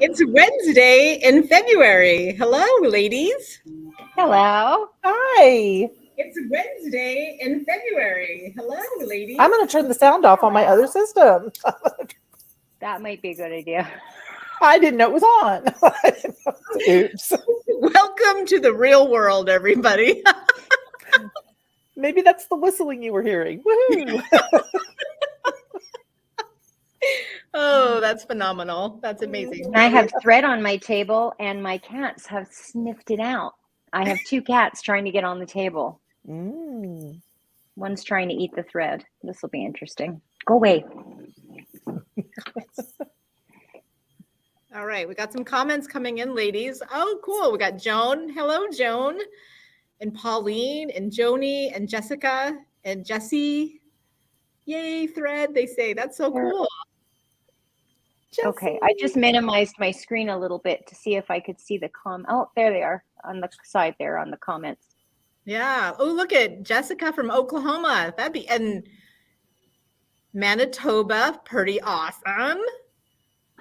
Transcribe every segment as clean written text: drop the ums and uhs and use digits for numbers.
It's Wednesday in February. Hello, ladies. Hello. Hi. It's Wednesday in February. Hello, ladies. I'm going to turn the sound off on my other system. That might be a good idea. I didn't know it was on. Oops. Welcome to the real world, everybody. Maybe that's the whistling you were hearing. Woohoo! Oh, that's phenomenal. That's amazing. I have thread on my table and my cats have sniffed it out. I have two cats trying to get on the table. One's trying to eat the thread. This will be interesting. Go away. All right, we got some comments coming in, ladies. Oh, cool. We got Joan. Hello, Joan. And Pauline and Joni and Jessica and Jessie. Yay, thread, they say. That's so cool. Jessie. Okay, I just minimized my screen a little bit to see if I could see the Oh, there they are on the side there on the comments. Yeah. Oh, look at Jessica from Oklahoma. That'd be, and Manitoba, pretty awesome.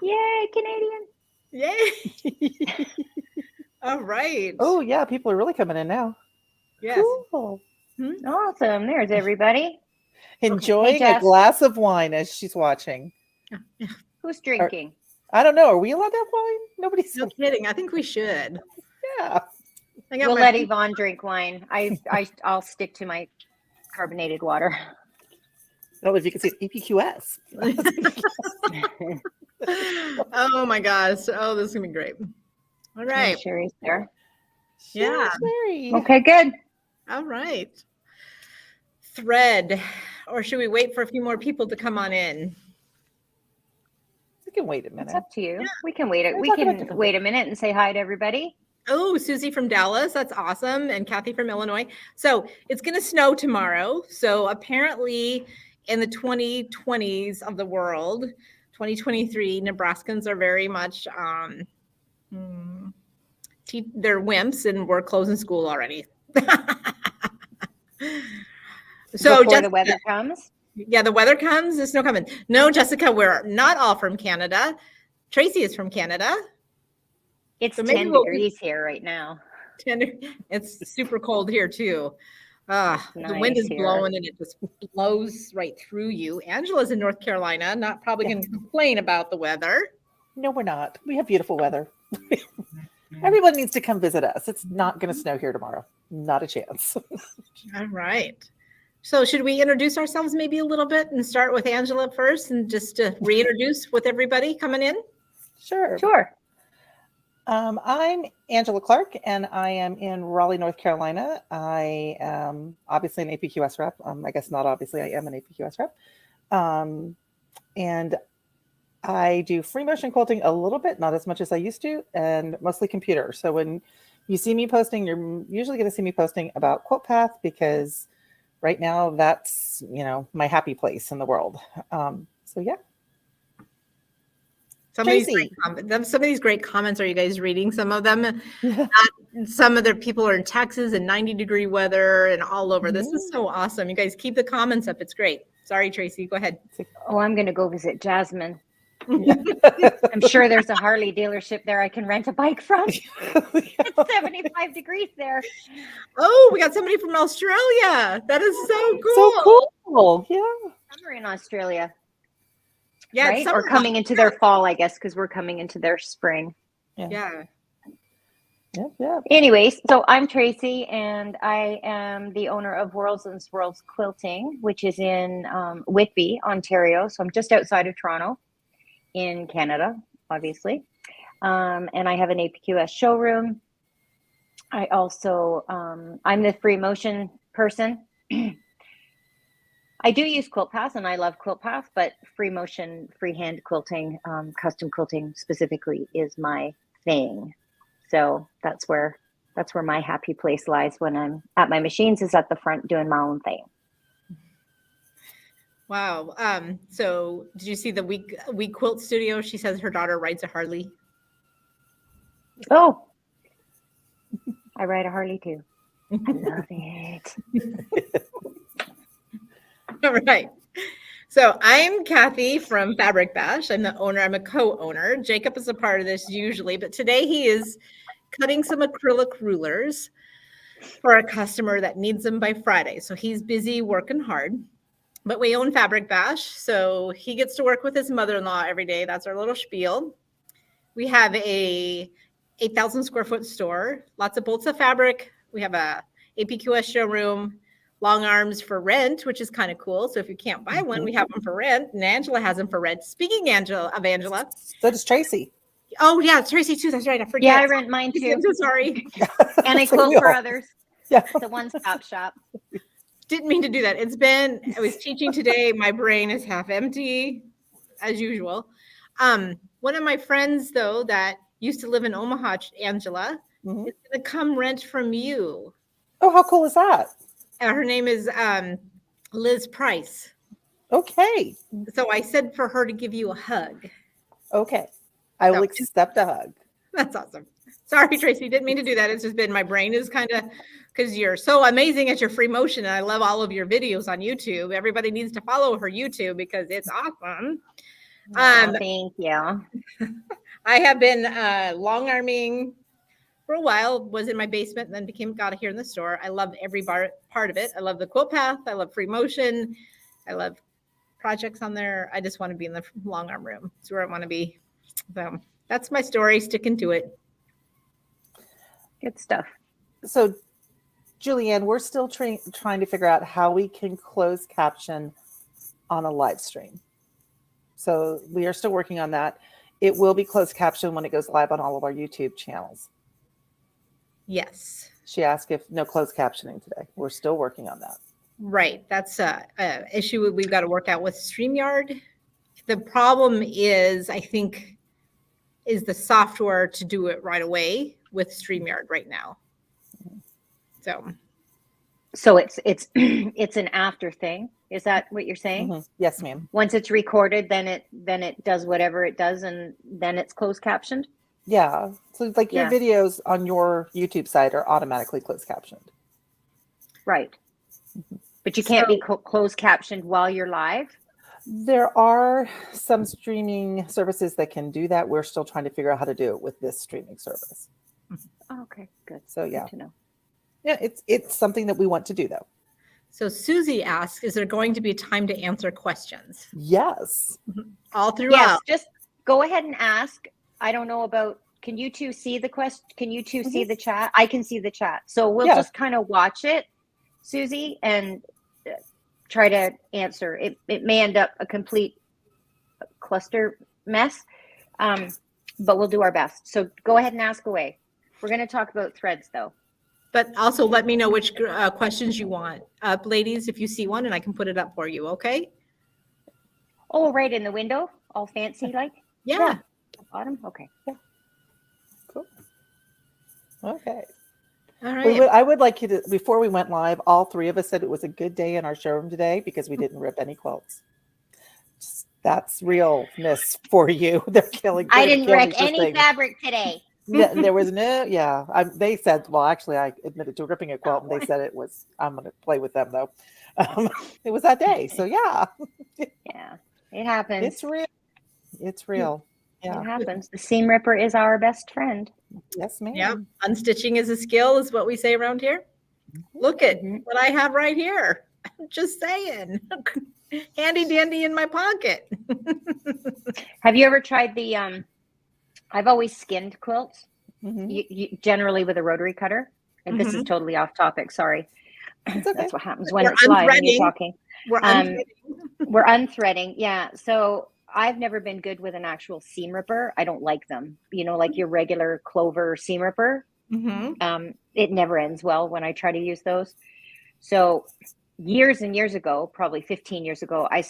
Yay, Canadian. Yay. All right. Oh, yeah, people are really coming in now. Yes. Cool. Awesome. There's everybody. Enjoying Hey, a glass of wine as she's watching. Who's drinking? I don't know. Are we allowed to have wine? Nobody's. No kidding. I think we should. Yeah. We'll let Yvonne drink wine. I'll stick to my carbonated water. Oh, if you can see EPQS. Oh my gosh. Oh, this is gonna be great. All right. Sherry's there. Yeah. Sherry. Okay, good. All right. Thread. Or should we wait for a few more people to come on in? We can wait a minute. It's up to you. Yeah. We can wait. We're we can wait a minute and say hi to everybody. Oh, Susie from Dallas. That's awesome. And Cathy from Illinois. So it's going to snow tomorrow. So apparently in the 2020s of the world, 2023, Nebraskans are very much, they're wimps and we're closing school already. So before the weather comes? Yeah, the weather comes, the snow coming. No, Jessica, we're not all from Canada. Tracey is from Canada. It's 10 degrees here right now. It's super cold here too. The wind is blowing and it just blows right through you. Angela's in North Carolina, not probably going to complain about the weather. No, we're not. We have beautiful weather. Everyone needs to come visit us. It's not going to snow here tomorrow. Not a chance. All right. So should we introduce ourselves maybe a little bit and start with Angela first and just to reintroduce with everybody coming in? Sure. I'm Angela Clark, and I am in Raleigh, North Carolina. I am obviously an APQS rep. I guess not obviously, I am an APQS rep. And I do free motion quilting a little bit, not as much as I used to, and mostly computer. So when you see me posting, you're usually going to see me posting about QuiltPath because right now that's, my happy place in the world. So yeah. Some of these great comments. Are you guys reading some of them? Some of the people are in Texas and 90-degree weather and all over. This is so awesome. You guys keep the comments up. It's great. Sorry, Tracey. Go ahead. Oh, I'm going to go visit Jasmine. I'm sure there's a Harley dealership there I can rent a bike from. It's 75 degrees there. Oh, we got somebody from Australia. That is so cool. So cool. Yeah. Summer in Australia. Yeah, right? Or coming into their fall, I guess, because we're coming into their spring. Yeah. Anyways, so I'm Tracey, and I am the owner of Worlds and Swirls Quilting, which is in Whitby, Ontario. So I'm just outside of Toronto in Canada, obviously. And I have an APQS showroom. I also, I'm the free motion person. I do use QuiltPath and I love QuiltPath, but free motion, freehand quilting, custom quilting specifically is my thing. So that's where my happy place lies when I'm at my machines, is at the front doing my own thing. Wow. So did you see the We Quilt Studio? She says her daughter rides a Harley. Oh, I ride a Harley too. I love it. All right. So I'm Cathy from Fabric Bash. I'm the owner. I'm a co-owner. Jacob is a part of this usually, but today he is cutting some acrylic rulers for a customer that needs them by Friday. So he's busy working hard. But we own Fabric Bash, so he gets to work with his mother-in-law every day. That's our little spiel. We have a 8,000 square foot store, lots of bolts of fabric. We have a APQS showroom, long arms for rent, which is kind of cool. So if you can't buy one, we have them for rent, and Angela has them for rent. Speaking of Angela, So does Tracey. oh yeah, Tracy too. That's right. I forget. Yeah, I rent mine too. I'm so sorry. And I So quilt we for all- others. Yeah. The one-stop shop. Didn't mean to do that. I was teaching today. My brain is half empty as usual. One of my friends though, that used to live in Omaha, Angela, Mhm. is going to come rent from you. Oh, how cool is that? Her name is Liz Price. Okay. So I said for her to give you a hug. Okay. I will So- accept a hug. That's awesome. Sorry, Tracy, didn't mean to do that. It's just been my brain is kind of because you're so amazing at your free motion. And I love all of your videos on YouTube. Everybody needs to follow her YouTube because it's awesome. Thank you. I have been long arming for a while, was in my basement, and then got here in the store. I love every part of it. I love the quilt path. I love free motion. I love projects on there. I just want to be in the long arm room. It's where I want to be. So that's my story, sticking to it. Good stuff. So, Julianne, we're still trying to figure out how we can close caption on a live stream. So we are still working on that. It will be closed caption when it goes live on all of our YouTube channels. Yes. She asked if no closed captioning today. We're still working on that. Right. That's a issue we've got to work out with StreamYard. The problem is, I think, is the software to do it right away with StreamYard right now. So it's it's an after thing. Is that what you're saying? Mhm. Yes, ma'am. Once it's recorded, then it does whatever it does, and then it's closed captioned. Yeah. So like your Yeah. videos on your YouTube site are automatically closed captioned. Right. But you can't be So- closed captioned while you're live. There are some streaming services that can do that. We're still trying to figure out how to do it with this streaming service. Oh, okay, good. So yeah. Good to know. Yeah, it's something that we want to do though. So Susie asks, is there going to be time to answer questions Yes. all throughout? Yes, just go ahead and ask. I don't know about, can you two see the question? Can you 2 see the chat? I can see the chat. So we'll Yeah. just kind of watch it, Susie, and try to answer. It may end up a complete cluster mess, but we'll do our best. So go ahead and ask away. We're going to talk about threads though. But also let me know which questions you want up, ladies, if you see one, and I can put it up for you. Okay. Oh, right in the window, all fancy like? Yeah. Bottom? Okay. Cool. Okay. All right. I would like you to, before we went live, all three of us said it was a good day in our showroom today because we didn't rip any quilts. That's realness for you. They're killing. I they're didn't killing wreck this any thing. fabric today. There was no, yeah. They said, well, actually, I admitted to ripping a quilt, and they said it was. I'm going to play with them though. It was that day, so yeah, Yeah, it happens. it's real. It's real. Yeah. It happens. The seam ripper is our best friend. Yes, ma'am. Yeah. Unstitching is a skill, is what we say around here. Look at Mhm. what I have right here. I'm just saying. Handy dandy in my pocket. Have you ever tried the I've always skinned quilts, Mhm. you generally with a rotary cutter. And this is totally off topic, sorry. It's okay. That's what happens when We're it's live and you're unthreading. talking. We're unthreading. We're unthreading, yeah. So I've never been good with an actual seam ripper. I don't like them. You know, like your regular Clover seam ripper. Mhm. It never ends well when I try to use those. So years and years ago, probably 15 years ago, I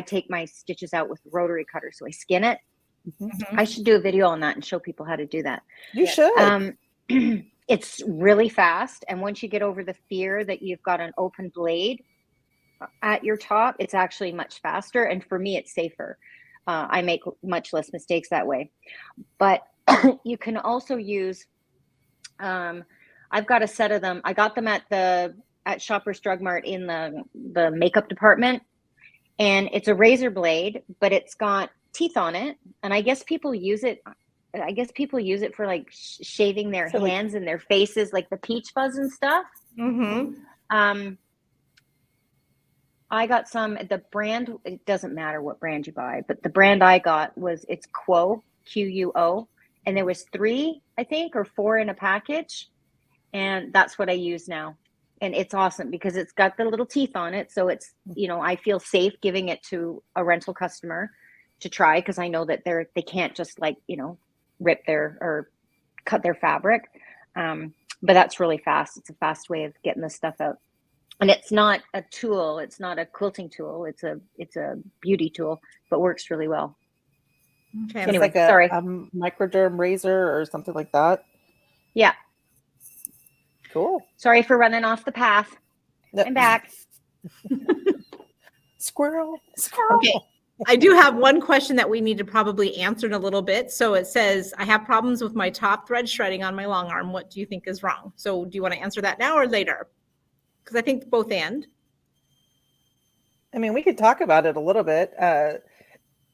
take my stitches out with rotary cutter. So I skin it. Mhm. Mhm. I should do a video on that and show people how to do that. You should. It's really fast. And once you get over the fear that you've got an open blade at your top, it's actually much faster. And for me, it's safer. I make much less mistakes that way. But you can also use, I've got a set of them. I got them at Shoppers Drug Mart in the makeup department. and it's a razor blade, but it's got teeth on it. And I guess people use it. I guess people use it for like shaving their So, like- hands and their faces, like the peach fuzz and stuff. Mm-hmm. I got some, the brand, it doesn't matter what brand you buy, but the brand I got was, it's Quo, Quo, and there was 3, I think, or 4 in a package. And that's what I use now. And it's awesome because it's got the little teeth on it. So it's, you know, I feel safe giving it to a rental customer to try, because I know that they can't just like, you know, rip their or cut their fabric. But that's really fast. It's a fast way of getting this stuff out. And it's not a tool. It's not a quilting tool. It's a beauty tool, but works really well. Okay. So Anyway, it's like sorry. a microderm razor or something like that. Yeah. Cool. Sorry for running off the path. No. I'm back. Squirrel. Okay. I do have one question that we need to probably answer in a little bit. So it says, I have problems with my top thread shredding on my long arm. What do you think is wrong? So do you want to answer that now or later? Because I think both and. I mean, we could talk about it a little bit.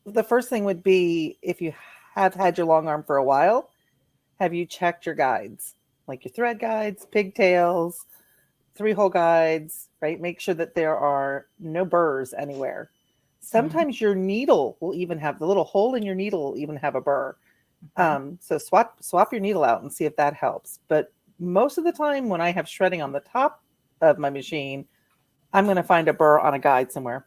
The first thing would be, if you have had your long arm for a while, have you checked your guides? Like your thread guides, pigtails, 3-hole guides, right? Make sure that there are no burrs anywhere. Sometimes your needle will even have, the little hole in your needle will even have a burr. So swap your needle out and see if that helps. But most of the time when I have shredding on the top of my machine, I'm going to find a burr on a guide somewhere.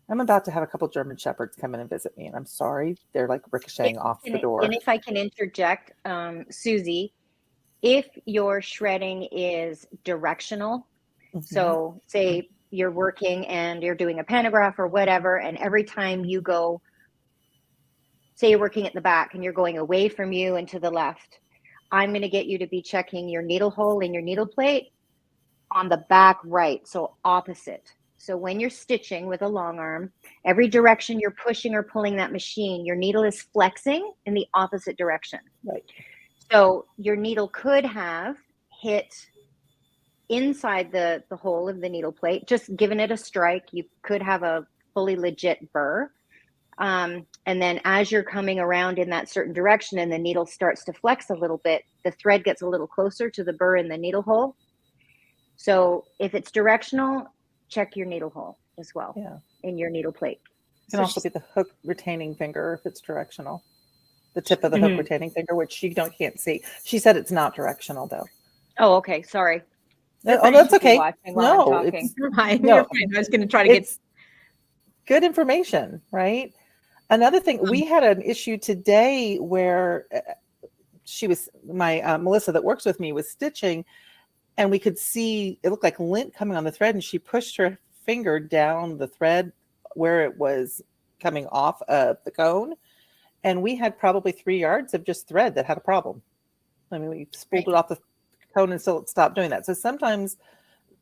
I'm about to have a couple German Shepherds come in and visit me, and I'm sorry, they're like ricocheting off the door. And if I can interject, Susie, if your shredding is directional, so say you're working and you're doing a pantograph or whatever, and every time you go, say you're working at the back and you're going away from you and to the left, I'm going to get you to be checking your needle hole in your needle plate on the back right, so opposite. So when you're stitching with a long arm, every direction you're pushing or pulling that machine, your needle is flexing in the opposite direction. Right. So your needle could have hit inside the hole of the needle plate, just giving it a strike. You could have a fully legit burr. And then as you're coming around in that certain direction and the needle starts to flex a little bit, the thread gets a little closer to the burr in the needle hole. So if it's directional, check your needle hole as well in your needle plate. It can also be the hook retaining finger if it's directional. The tip of the hook retaining finger, which you can't see. She said it's not directional though. Oh, okay. Sorry. Oh, that's okay. No, You're fine. You're fine. I was going to try to get good information, right? Another thing, we had an issue today where Melissa that works with me was stitching, and we could see it looked like lint coming on the thread, and she pushed her finger down the thread where it was coming off of the cone, and we had probably 3 yards of just thread that had a problem. I mean, we spooled it off the cone until it stopped doing that. So sometimes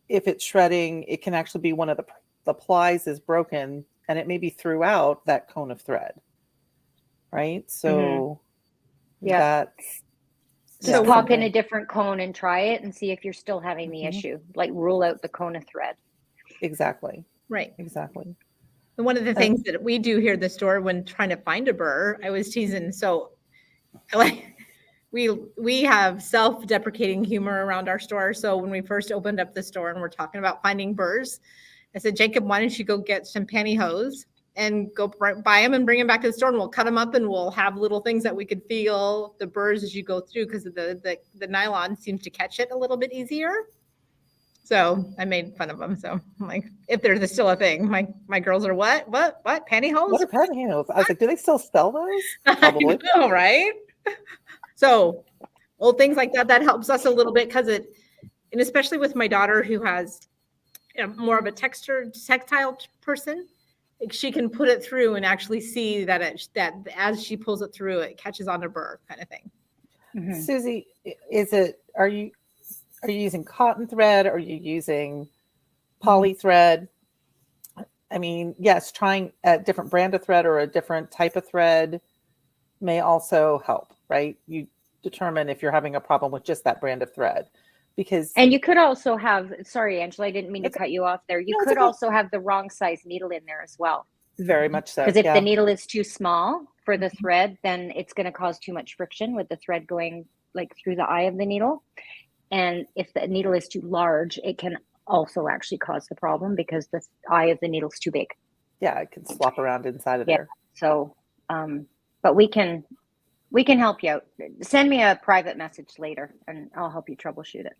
if it's shredding, it can actually be one of the plies is broken, and it may be throughout that cone of thread, right? So that's just pop in a different cone and try it and see if you're still having the issue. Like rule out the cone of thread. Exactly. Right. Exactly. And one of the things that we do here at the store when trying to find a burr, I was teasing. So we have self-deprecating humor around our store. So when we first opened up the store and we're talking about finding burrs, I said, Jacob, why don't you go get some pantyhose and go buy them and bring them back to the store, and we'll cut them up and we'll have little things that we could feel the burrs as you go through, because the nylon seems to catch it a little bit easier. So I made fun of them. So I'm like, if there's still a thing, my girls are what pantyhose? What are pantyhose? I was like, do they still sell those? Probably. I know, right? So old things like that helps us a little bit, because and especially with my daughter who has more of a tactile person, like she can put it through and actually see that that as she pulls it through, it catches on a burr kind of thing. Mm-hmm. Susie, are you using cotton thread? Are you using poly thread? I mean, yes, trying a different brand of thread or a different type of thread may also help, right? You determine if you're having a problem with just that brand of thread. because And you could also have, sorry, Angela, I didn't mean to It's- cut you off there. You No, it's could okay. also have the wrong size needle in there as well. very much so. Because if Yeah. the needle is too small for the Mhm. thread, then it's going to cause too much friction with the thread going like through the eye of the needle. And if the needle is too large, it can also actually cause the problem because the eye of the needle is too big. Yeah, it can swap around inside of Yeah. there. So, but we can help you out. Send me a private message later and I'll help you troubleshoot it.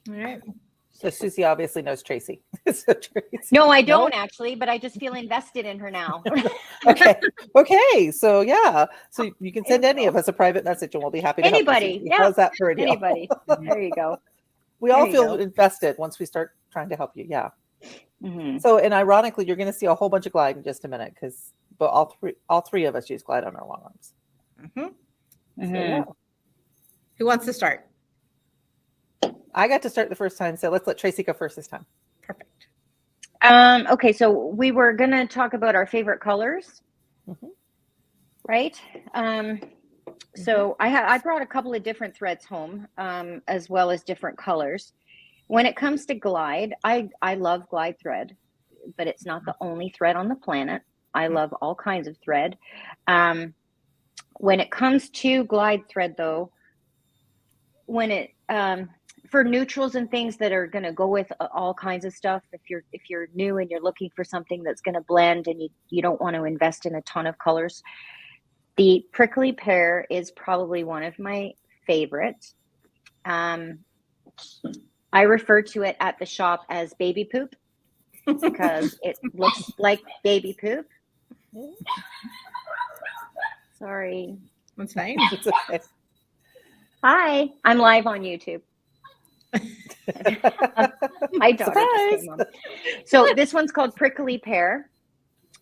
All right. So Susie obviously knows Tracey. So Tracey. No, I don't actually, but I just feel invested in her now. Okay. Okay. So yeah. So you can send There we any go. of us a private message and we'll be happy to Anybody, help you. Susie. yeah. How's that for a deal? Anybody. There you go. We all There you feel go. invested once we start trying to help you. Yeah. Mhm. So, and ironically, you're going to see a whole bunch of glide in just a minute but all three of us use glide on our long arms. Mm-hmm. So, yeah. Who wants to start? I got to start the first time, so let's let Tracey go first this time. Perfect. Okay, so we were gonna talk about our favorite colors, Mhm. right? So I brought a couple of different threads home, as well as different colors. When it comes to glide, I love glide thread, but it's not the only thread on the planet. I love all kinds of thread. When it comes to glide thread, though, when it for neutrals and things that are going to go with all kinds of stuff, if you're new and you're looking for something that's going to blend and you don't want to invest in a ton of colors, the prickly pear is probably one of my favorites. I refer to it at the shop as baby poop because it looks like baby poop. Sorry. That's fine. It's okay. Hi, I'm live on YouTube. My daughter just came on. So this one's called prickly pear,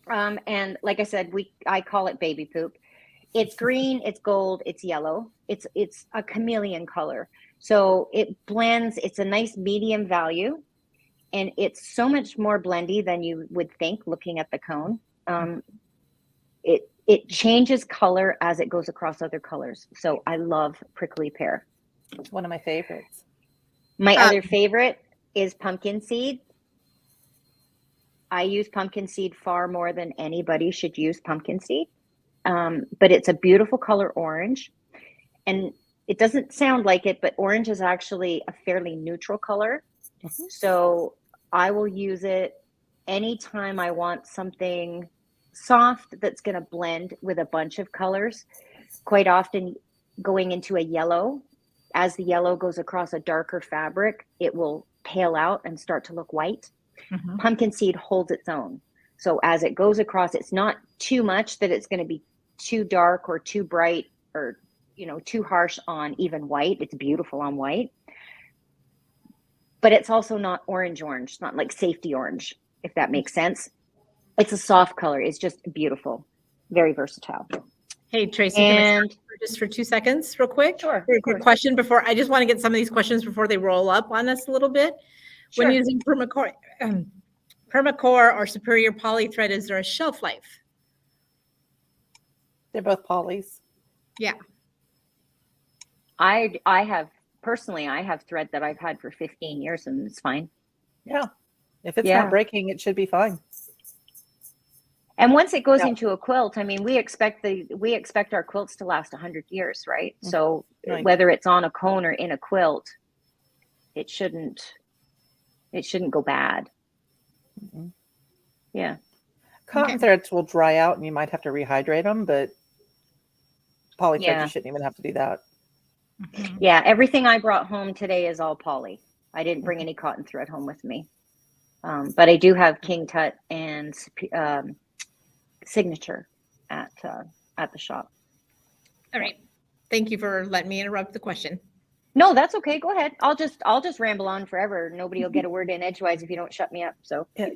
and like I said, I call it baby poop. It's green, it's gold, it's yellow. It's a chameleon color, so it blends. It's a nice medium value, and it's so much more blendy than you would think looking at the cone. It changes color as it goes across other colors. So I love prickly pear. It's one of my favorites. My other favorite is pumpkin seed. I use pumpkin seed far more than anybody should use pumpkin seed. But it's a beautiful color orange. And it doesn't sound like it, but orange is actually a fairly neutral color. Mhm. So I will use it anytime I want something soft that's going to blend with a bunch of colors. Quite often going into a yellow, as the yellow goes across a darker fabric, it will pale out and start to look white. Mhm. Pumpkin seed holds its own. So as it goes across, it's not too much that it's going to be too dark or too bright or, too harsh on even white. It's beautiful on white. But it's also not orange. It's not like safety orange, if that makes sense. It's a soft color. It's just beautiful. Very versatile. Hey, Tracey, can I stop just for 2 seconds real quick? Sure. A quick question before, I just want to get some of these questions before they roll up on us a little bit. Sure. When using permacore or superior poly thread, is there a shelf life? They're both polys. Yeah. I have thread that I've had for 15 years and it's fine. Yeah. If it's Yeah. not breaking, it should be fine. And once it goes Yeah. into a quilt, I mean, we expect our quilts to last 100 years, right? Mhm. So Right. whether it's on a cone or in a quilt, it shouldn't go bad. Mhm. Yeah. Cotton Okay. threads will dry out and you might have to rehydrate them, but poly threads, Yeah. you shouldn't even have to do that. Mhm. Yeah. Everything I brought home today is all poly. I didn't bring any cotton thread home with me. But I do have King Tut and Signature at the shop. All right. Thank you for letting me interrupt the question. No, that's okay. Go ahead. I'll just ramble on forever. Nobody will get a word in edgewise if you don't shut me up. So Yeah.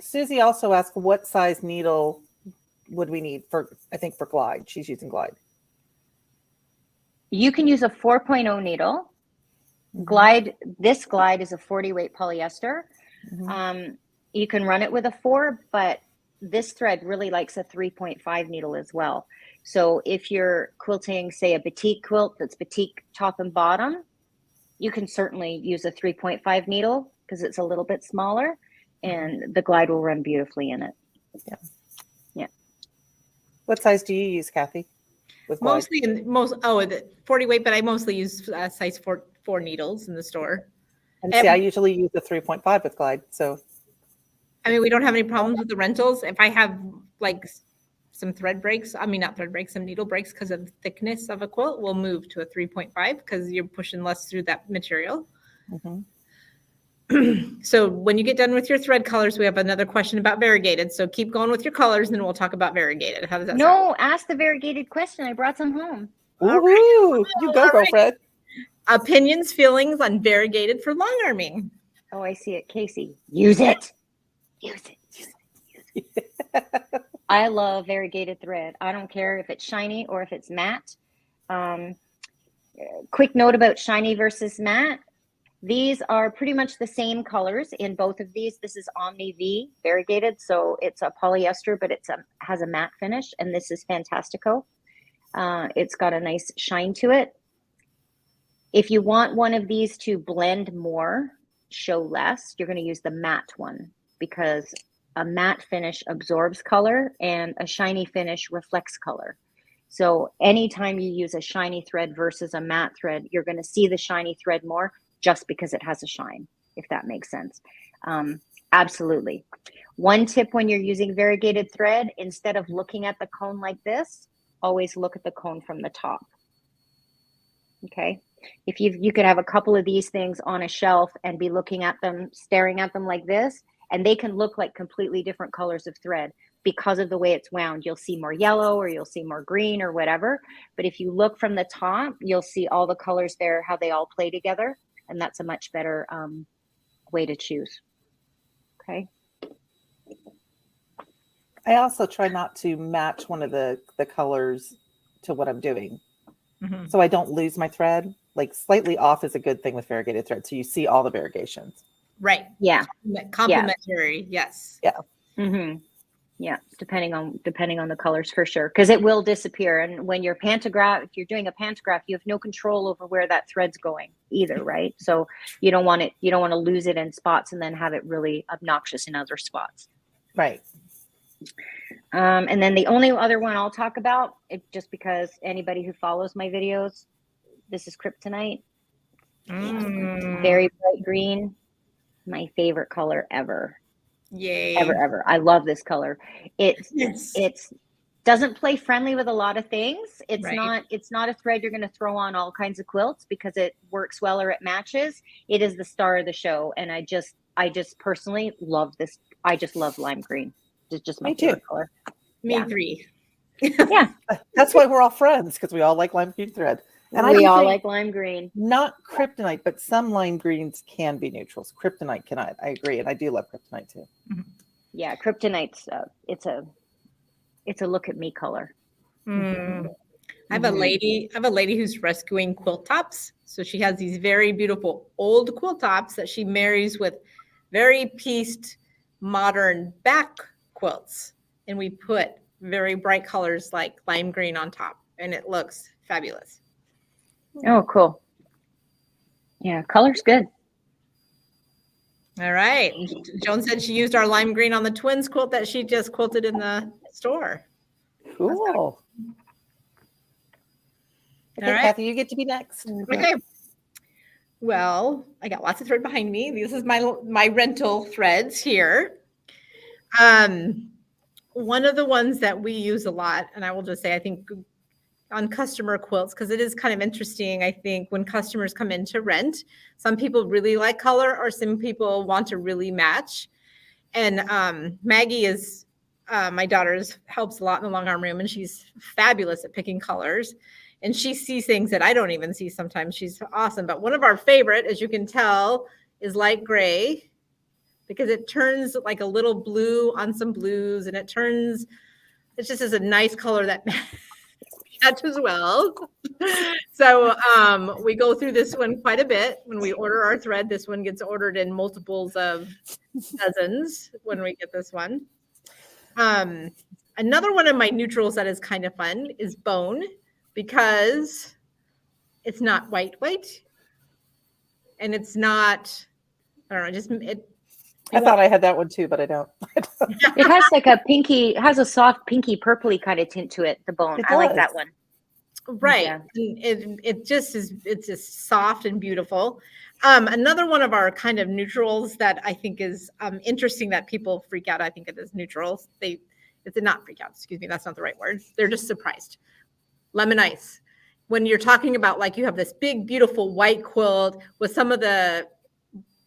Susie also asked what size needle would we need for glide. She's using glide. you can use a 4.0 needle. Glide. This glide is a 40 weight polyester. Mhm. You can run it with a 4, but this thread really likes a 3.5 needle as well. So if you're quilting, say, a batik quilt that's batik top and bottom, you can certainly use a 3.5 needle because it's a little bit smaller, and the glide will run beautifully in it. What size do you use, Kathy? With glide? Mostly the 40 weight, but I mostly use size 4 needles in the store. And see, I usually use the 3.5 with glide. So, I mean, we don't have any problems with the rentals. If I have like some thread breaks, I mean, not thread breaks, some needle breaks because of thickness of a quilt, we'll move to a 3.5 because you're pushing less through that material. mhm. So when you get done with your thread colors, we have another question about variegated. So keep going with your colors, and then we'll talk about variegated. How does that sound? No, ask the variegated question. I brought some home. All Woohoo! You go, all right. girlfriend. Opinions, feelings on variegated for long arming. Oh, I see it. Casey, use it. Use it. Use it. I love variegated thread. I don't care if it's shiny or if it's matte. Quick note about shiny versus matte. These are pretty much the same colors in both of these. This is Omni V variegated, so it's a polyester, but has a matte finish, and this is Fantastico. It's got a nice shine to it. If you want one of these to blend more, show less, you're going to use the matte one, because a matte finish absorbs color and a shiny finish reflects color. So anytime you use a shiny thread versus a matte thread, you're going to see the shiny thread more just because it has a shine, if that makes sense. Absolutely. One tip when you're using variegated thread, instead of looking at the cone like this, always look at the cone from the top. Okay. If you could have a couple of these things on a shelf and be looking at them, staring at them like this, and they can look like completely different colors of thread because of the way it's wound. You'll see more yellow or you'll see more green or whatever. But if you look from the top, you'll see all the colors there, how they all play together. And that's a much better way to choose. Okay. I also try not to match one of the colors to what I'm doing. Mm-hmm. So I don't lose my thread. Like slightly off is a good thing with variegated thread. So you see all the variegations. Right. Yeah. Complementary. Yeah. Yes. Yeah. Mm-hmm. Yeah, depending on the colors for sure, because it will disappear. And when you're if you're doing a pantograph, you have no control over where that thread's going either, right? So you don't want to lose it in spots and then have it really obnoxious in other spots. Right. And then the only other one I'll talk about, just because anybody who follows my videos, this is Kryptonite. Very bright green, my favorite color ever. Yay. Ever. I love this color. It's doesn't play friendly with a lot of things. It's not a thread you're going to throw on all kinds of quilts because it works well or it matches. It is the star of the show, and I just personally love this. I just love lime green. It's just my favorite color. Me three. Yeah. That's why we're all friends, because we all like lime green thread. And we all like lime green. Not kryptonite, but some lime greens can be neutrals. Kryptonite cannot. I agree, and I do love kryptonite too. Mm-hmm. Yeah, kryptonite's it's a look at me color. I have a lady who's rescuing quilt tops. So she has these very beautiful old quilt tops that she marries with very pieced modern back quilts, and we put very bright colors like lime green on top, and it looks fabulous. Oh, cool. Yeah, color's good. All right. Joan said she used our lime green on the twins quilt that she just quilted in the store. Cool. Okay, right. Kathy, you get to be next. Okay. Well, I got lots of thread behind me. This is my rental threads here. One of the ones that we use a lot, and I will just say, I think on customer quilts, because it is kind of interesting. I think when customers come in to rent, some people really like color or some people want to really match. And Maggie is, my daughter helps a lot in the long arm room, and she's fabulous at picking colors. And she sees things that I don't even see sometimes. She's awesome. But one of our favorite, as you can tell, is light gray, because it turns like a little blue on some blues, and it just is a nice color that matches well. So we go through this one quite a bit when we order our thread. This one gets ordered in multiples of dozens when we get this one. Another one of my neutrals that is kind of fun is bone, because it's not white. and it's not, I don't know, just it. I thought I had that one too, but I don't. It has like a pinky, it has a soft pinky purpley kind of tint to it, the bone. It I like does. that one. Right. Yeah. It just is, it's just soft and beautiful. Another one of our kind of neutrals that I think is interesting that people freak out. I think it is neutrals. It's not freak out, excuse me, that's not the right word. They're just surprised. Lemon ice. When you're talking about like you have this big, beautiful white quilt with some of the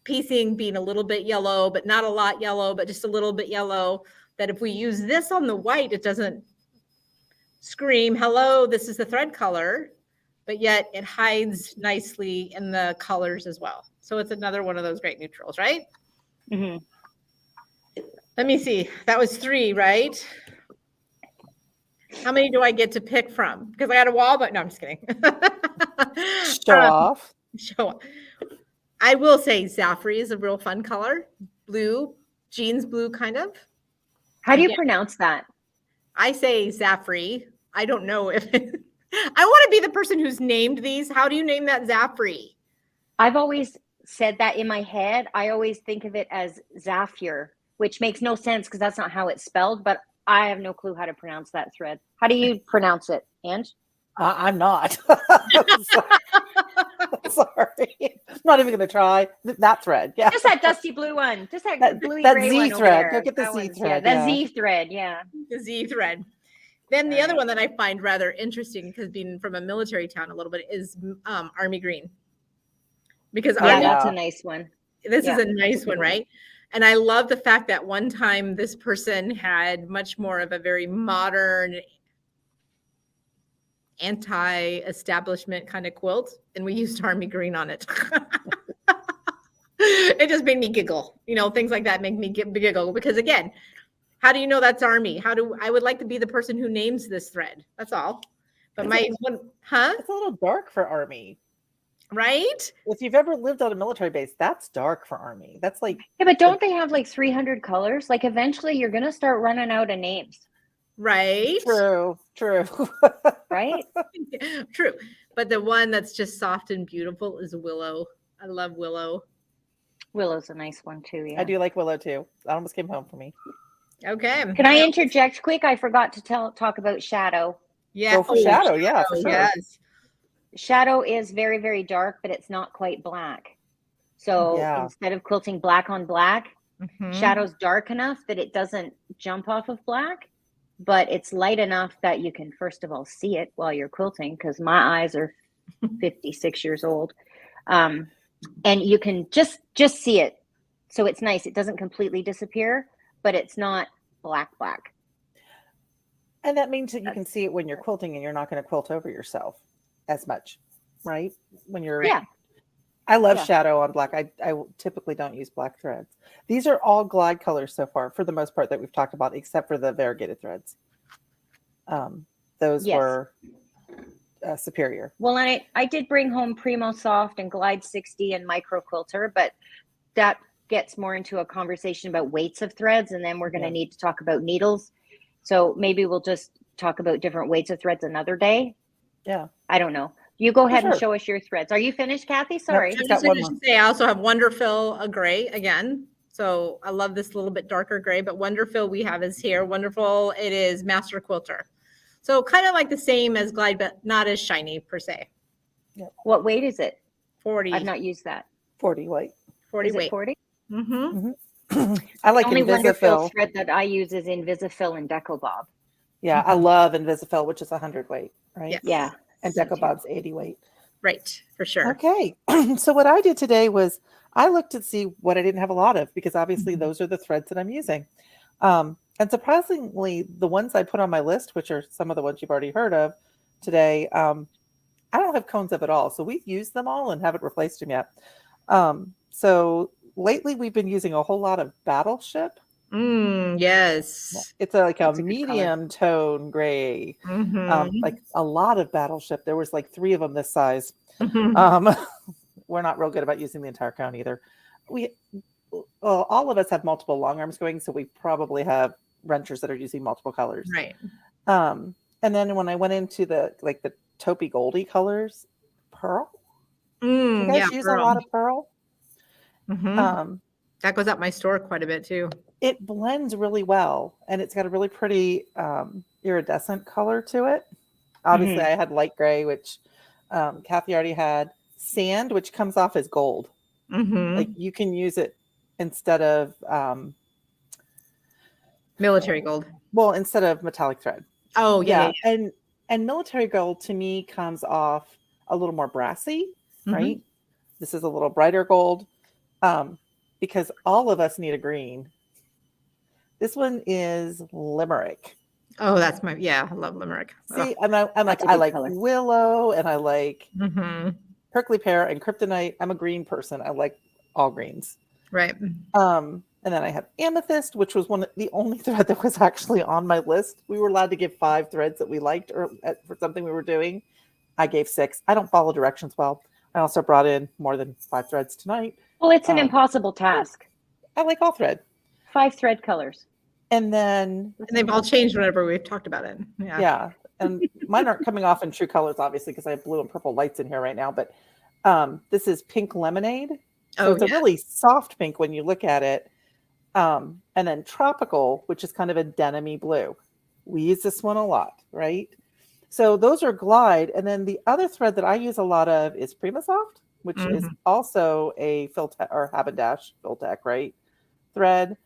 piecing being a little bit yellow, but not a lot yellow, but just a little bit yellow, that if we use this on the white, it doesn't scream, hello, this is the thread color, but yet it hides nicely in the colors as well. So it's another one of those great neutrals, right? Mm-hmm. Let me see. That was 3, right? How many do I get to pick from? Because I got a wall, but no, I'm just kidding. Show off. Show off. I will say Zafri is a real fun color. Blue, jeans blue kind of. How do you pronounce that? I say Zafri. I don't know if I want to be the person who's named these. How do you name that Zafri? I've always said that in my head. I always think of it as Zafir, which makes no sense because that's not how it's spelled, but I have no clue how to pronounce that thread. How do you pronounce it, Ange? I'm not. Sorry. I'm not even going to try that thread. Yeah. Just that dusty blue one. Just that bluey that gray Z one thread. over there. Go get the That Z one's- thread. Yeah, yeah. the Z thread. Yeah. The Z thread. Then the All other right. one that I find rather interesting, because being from a military town a little bit, is Army green. Because Yeah, Army, that's a nice one. this yeah, is a nice one, right? And I love the fact that one time this person had much more of a very modern, anti-establishment kind of quilt, and we used Army green on it. It just made me giggle. You know, things like that make me giggle because, again, how do you know that's Army? I would like to be the person who names this thread. That's all. But It's a little dark for Army. Right? If you've ever lived on a military base, that's dark for Army. That's like, Yeah, but don't they have like 300 colors? Like eventually you're going to start running out of names, Right? true. right? True. But the one that's just soft and beautiful is Willow. I love Willow. Willow's a nice one too. Yeah. I do like Willow too. That almost came home for me. Okay. Can I interject quick? I forgot to talk about Shadow. Yeah. Go for Shadow. Yeah, for sure. Yes. Shadow is very, very dark, but it's not quite black. So Yeah. instead of quilting black on black, Mhm. Shadow's dark enough that it doesn't jump off of black, but it's light enough that you can first of all see it while you're quilting, because my eyes are 56 years old. And you can just see it. So it's nice. It doesn't completely disappear, but it's not black. And that means that you can see it when you're quilting and you're not going to quilt over yourself as much, right? When you're, Yeah. I love Yeah. Shadow on black. I typically don't use black threads. These are all glide colors so far, for the most part, that we've talked about, except for the variegated threads. Those Yes. were superior. Well, and I did bring home Primo Soft and Glide 60 and Micro Quilter, but that gets more into a conversation about weights of threads, and then we're going to need to talk about needles. So maybe we'll just talk about different weights of threads another day. Yeah. I don't know. You go ahead and sure. show us your threads. Are you finished, Cathy? Sorry. Just I just got one wanted more. to say I also have Wonderfill, a gray again. So I love this little bit darker gray, but Wonderfill we have is here. Wonderful. It is Master Quilter. So kind of like the same as Glide, but not as shiny per se. What weight is it? 40. I've not used that. 40 weight. 40 Is weight. it 40? Mm-hmm. I like Only Wonderfill Invisifill. thread that I use is Invisifill and Deco Bob. Yeah, I love Invisifill, which is 100 weight, right? Yes. Yeah. And me Deco too. Bob's 80 weight. Right, for sure. Okay. So what I did today was I looked to see what I didn't have a lot of, because obviously those are the threads that I'm using. And surprisingly, the ones I put on my list, which are some of the ones you've already heard of today, I don't have cones of at all. So we've used them all and haven't replaced them yet. So lately we've been using a whole lot of Battleship. Yes. It's like a That's a good color. medium tone gray. Mhm. Like a lot of Battleship. There was like 3 of them this size. Mhm. We're not real good about using the entire cone either. All of us have multiple long arms going, so we probably have wrenchers that are using multiple colors. Right. And then when I went into the taupey goldy colors, pearl, You guys Yeah, use a pearl. lot of pearl. Mhm. That goes up my store quite a bit too. It blends really well, and it's got a really pretty iridescent color to it. Obviously, I had light gray, which Cathy already had. Sand, which comes off as gold. Like Mhm. you can use it instead of Military gold. well, instead of metallic thread. Oh, yeah. And military gold to me comes off a little more brassy, Mhm. right? This is a little brighter gold, because all of us need a green. This one is limerick. Oh, that's my, yeah, I love limerick. See, I'm like, That's a I good like color. willow, and I like Mhm. prickly pear and kryptonite. I'm a green person. I like all greens. Right. And then I have amethyst, which was the only thread that was actually on my list. We were allowed to give 5 threads that we liked or for something we were doing. I gave 6. I don't follow directions well. I also brought in more than 5 threads tonight. Well, it's an impossible task. I like all thread. 5 thread colors. And then And they've all changed whenever we've talked about it. Yeah. yeah, and mine aren't coming off in true colors, obviously, because I have blue and purple lights in here right now. But this is pink lemonade. So it's a really soft pink when you look at it. And then tropical, which is kind of a denim-y blue. We use this one a lot, right? So those are Glide. And then the other thread that I use a lot of is Primasoft, which is also a Filtech or Haberdash Filtech, right? Thread.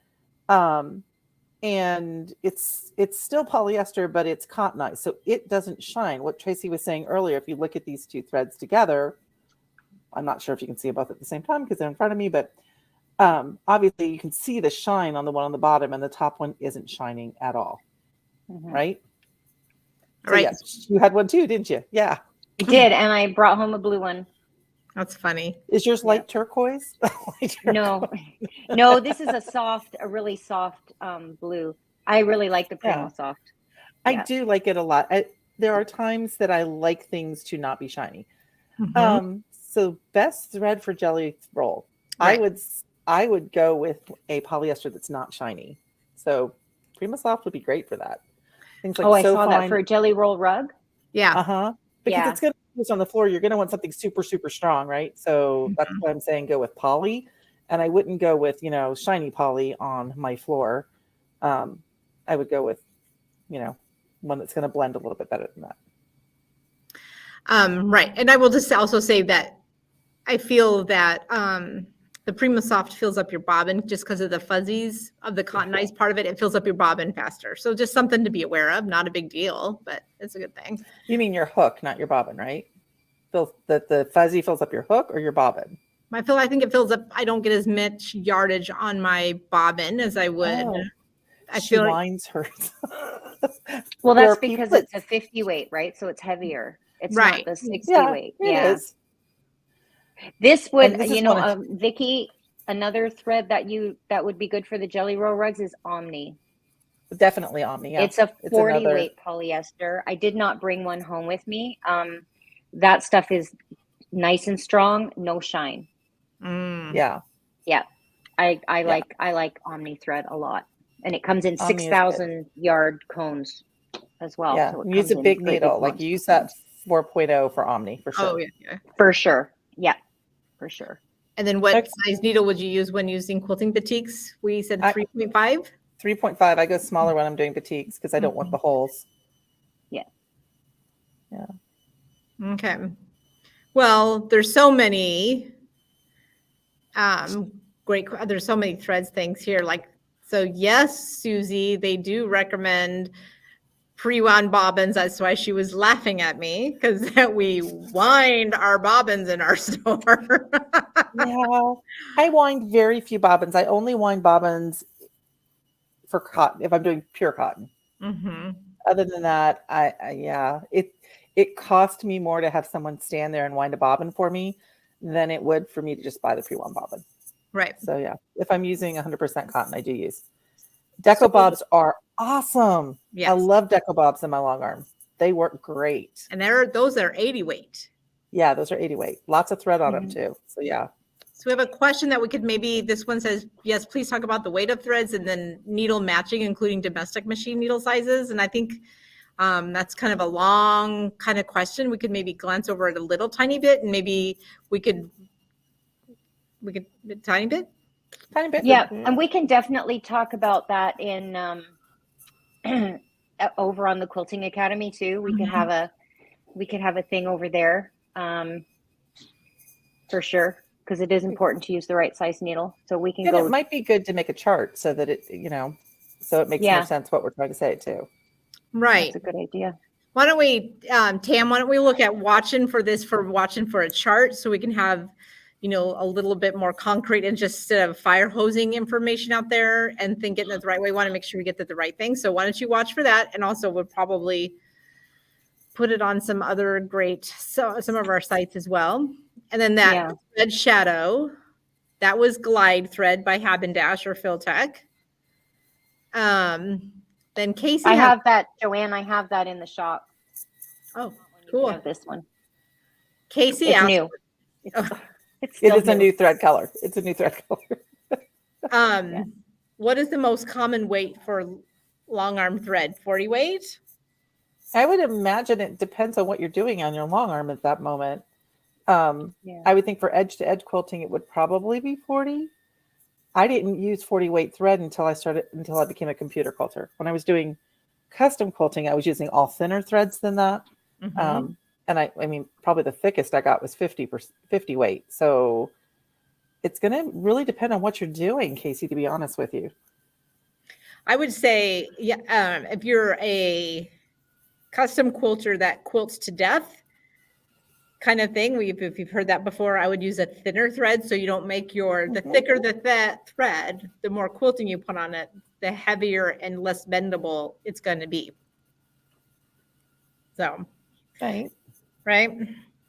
And it's still polyester, but it's cottonized, so it doesn't shine. What Tracey was saying earlier, if you look at these 2 threads together, I'm not sure if you can see them both at the same time because they're in front of me, but obviously you can see the shine on the one on the bottom, and the top one isn't shining at all. Right? So, Right. yes, you had one too, didn't you? Yeah. I did, and I brought home a blue one. That's funny. Is yours light turquoise? No, this is a really soft blue. I really like the Primasoft. I do like it a lot. There are times that I like things to not be shiny. So best thread for jelly roll. Right. I would go with a polyester that's not shiny. So Primasoft would be great for that. Things like I saw that for a jelly roll rug. Yeah. Because it's going to be on the floor. You're going to want something super, super strong, right? So that's why I'm saying go with poly. And I wouldn't go with, shiny poly on my floor. I would go with, one that's going to blend a little bit better than that. Right. And I will just also say that I feel that the Primasoft fills up your bobbin just because of the fuzzies of the cottonized part of it. It fills up your bobbin faster. So just something to be aware of. Not a big deal, but it's a good thing. You mean your hook, not your bobbin, right? That the fuzzy fills up your hook or your bobbin? I think it fills up. I don't get as much yardage on my bobbin as I would. I she feel winds hers. Well, that's because it's a 50 weight, right? So it's heavier. It's not the 60 weight. It is. This would, Vicky, another thread that would be good for the jelly roll rugs is Omni. Definitely Omni. Yeah. It's a 40 weight polyester. I did not bring one home with me. That stuff is nice and strong, no shine. Yeah. I like Omni thread a lot, and it comes in 6,000 yard cones as well. Yeah, so use a big needle. Like use that 4.0 for Omni for sure. Oh yeah, for sure. Yeah, for sure. And then what size needle would you use when using quilting batiks? We said 3.5. 3.5. I go smaller when I'm doing batiks because I don't want the holes. Yeah. Okay. Well, there's so many there's so many threads things here. So yes, Susie, they do recommend pre-wound bobbins. That's why she was laughing at me, because we wind our bobbins in our store. Yeah, I wind very few bobbins. I only wind bobbins for cotton if I'm doing pure cotton. Other than that, it cost me more to have someone stand there and wind a bobbin for me than it would for me to just buy the pre-wound bobbin. Right. So yeah, if I'm using 100% cotton, I do use. Deco bobs are awesome. Yes. I love deco bobs in my long arm. They work great. And those are 80 weight. Yeah, those are 80 weight. Lots of thread on them too. So yeah. So we have a question that we could this one says, yes, please talk about the weight of threads and then needle matching, including domestic machine needle sizes. And I think That's kind of a long kind of question. We could maybe glance over it a little tiny bit, and maybe we could a tiny bit. Tiny bit. Yeah, and we can definitely talk about that in over on the Quilting Academy too. We could have a thing over there for sure, because it is important to use the right size needle. So we can And go. it might be good to make a chart so that it, so it makes more sense what we're trying to say too. Right. That's a good idea. Why don't we, Tam, why don't we look at watching for a chart so we can have, a little bit more concrete and just instead of fire hosing information out there and think it the right way. We want to make sure we get the right thing. So why don't you watch for that? And also we'll probably put it on some other some of our sites as well. And then that thread shadow, that was Glide Thread by Habendash or Filtech. Then Casey, I have that, Joanne. I have that in the shop. Oh, cool. I have this one. Casey, it's new. It is a new thread color. It's a new thread color. What is the most common weight for long arm thread? 40 weight? I would imagine it depends on what you're doing on your long arm at that moment. I would think for edge to edge quilting, it would probably be 40. I didn't use 40 weight thread until I became a computer quilter. When I was doing custom quilting, I was using all thinner threads than that. Mm-hmm. And I mean, probably the thickest I got was 50 weight. So it's going to really depend on what you're doing, Casey, to be honest with you. I would say, if you're a custom quilter that quilts to death kind of thing, if you've heard that before, I would use a thinner thread. So you don't make the thicker the thread, the more quilting you put on it, the heavier and less bendable it's going to be. So, right?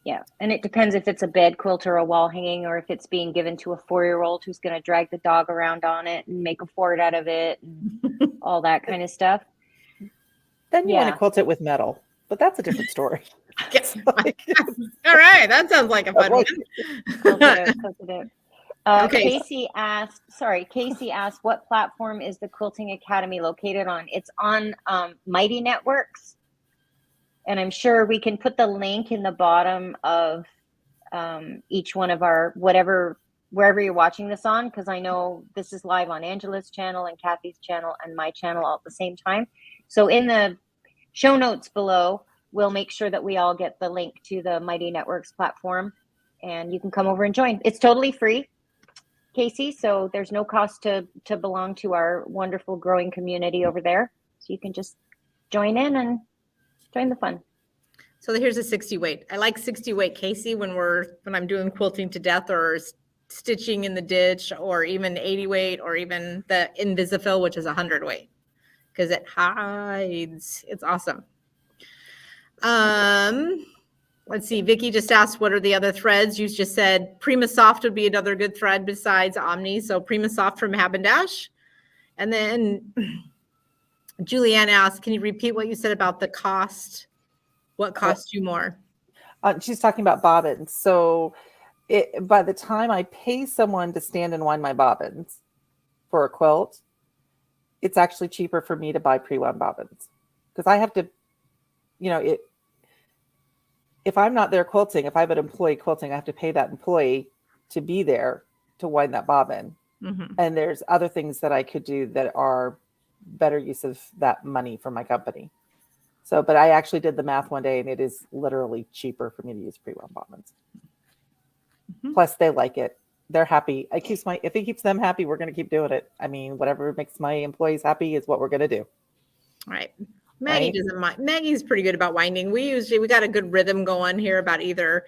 Yeah. And it depends if it's a bed quilt or a wall hanging, or if it's being given to a 4-year-old who's going to drag the dog around on it and make a fort out of it and all that kind of stuff. Then you want to quilt it with metal, but that's a different story. All right. That sounds like a fun one. Okay. Casey asked, what platform is the Quilting Academy located on? It's on Mighty Networks. And I'm sure we can put the link in the bottom of each one of our, wherever you're watching this on, because I know this is live on Angela's channel and Cathy's channel and my channel all at the same time. So in the show notes below, we'll make sure that we all get the link to the Mighty Networks platform, and you can come over and join. It's totally free, Casey, so there's no cost to belong to our wonderful growing community over there. So you can just join in and join the fun. So here's a 60 weight. I like 60 weight, Casey, when I'm doing quilting to death or stitching in the ditch, or even 80 weight, or even the Invisifil, which is 100 weight, because it hides. It's awesome. Let's see. Vicky just asked, what are the other threads? You just said Prima Soft would be another good thread besides Omni. So Prima Soft from Habendash. And then Julianne asked, can you repeat what you said about the cost? What cost you more? She's talking about bobbins. So by the time I pay someone to stand and wind my bobbins for a quilt, it's actually cheaper for me to buy pre-wound bobbins, because I have to, if I'm not there quilting, if I have an employee quilting, I have to pay that employee to be there to wind that bobbin. Mm-hmm. And there's other things that I could do that are better use of that money for my company. So, but I actually did the math one day, and it is literally cheaper for me to use pre-wound bobbins. Mm-hmm. Plus, they like it. They're happy. If it keeps them happy, we're going to keep doing it. I mean, whatever makes my employees happy is what we're going to do. Right. Maggie doesn't mind. Maggie's pretty good about winding. We got a good rhythm going here about either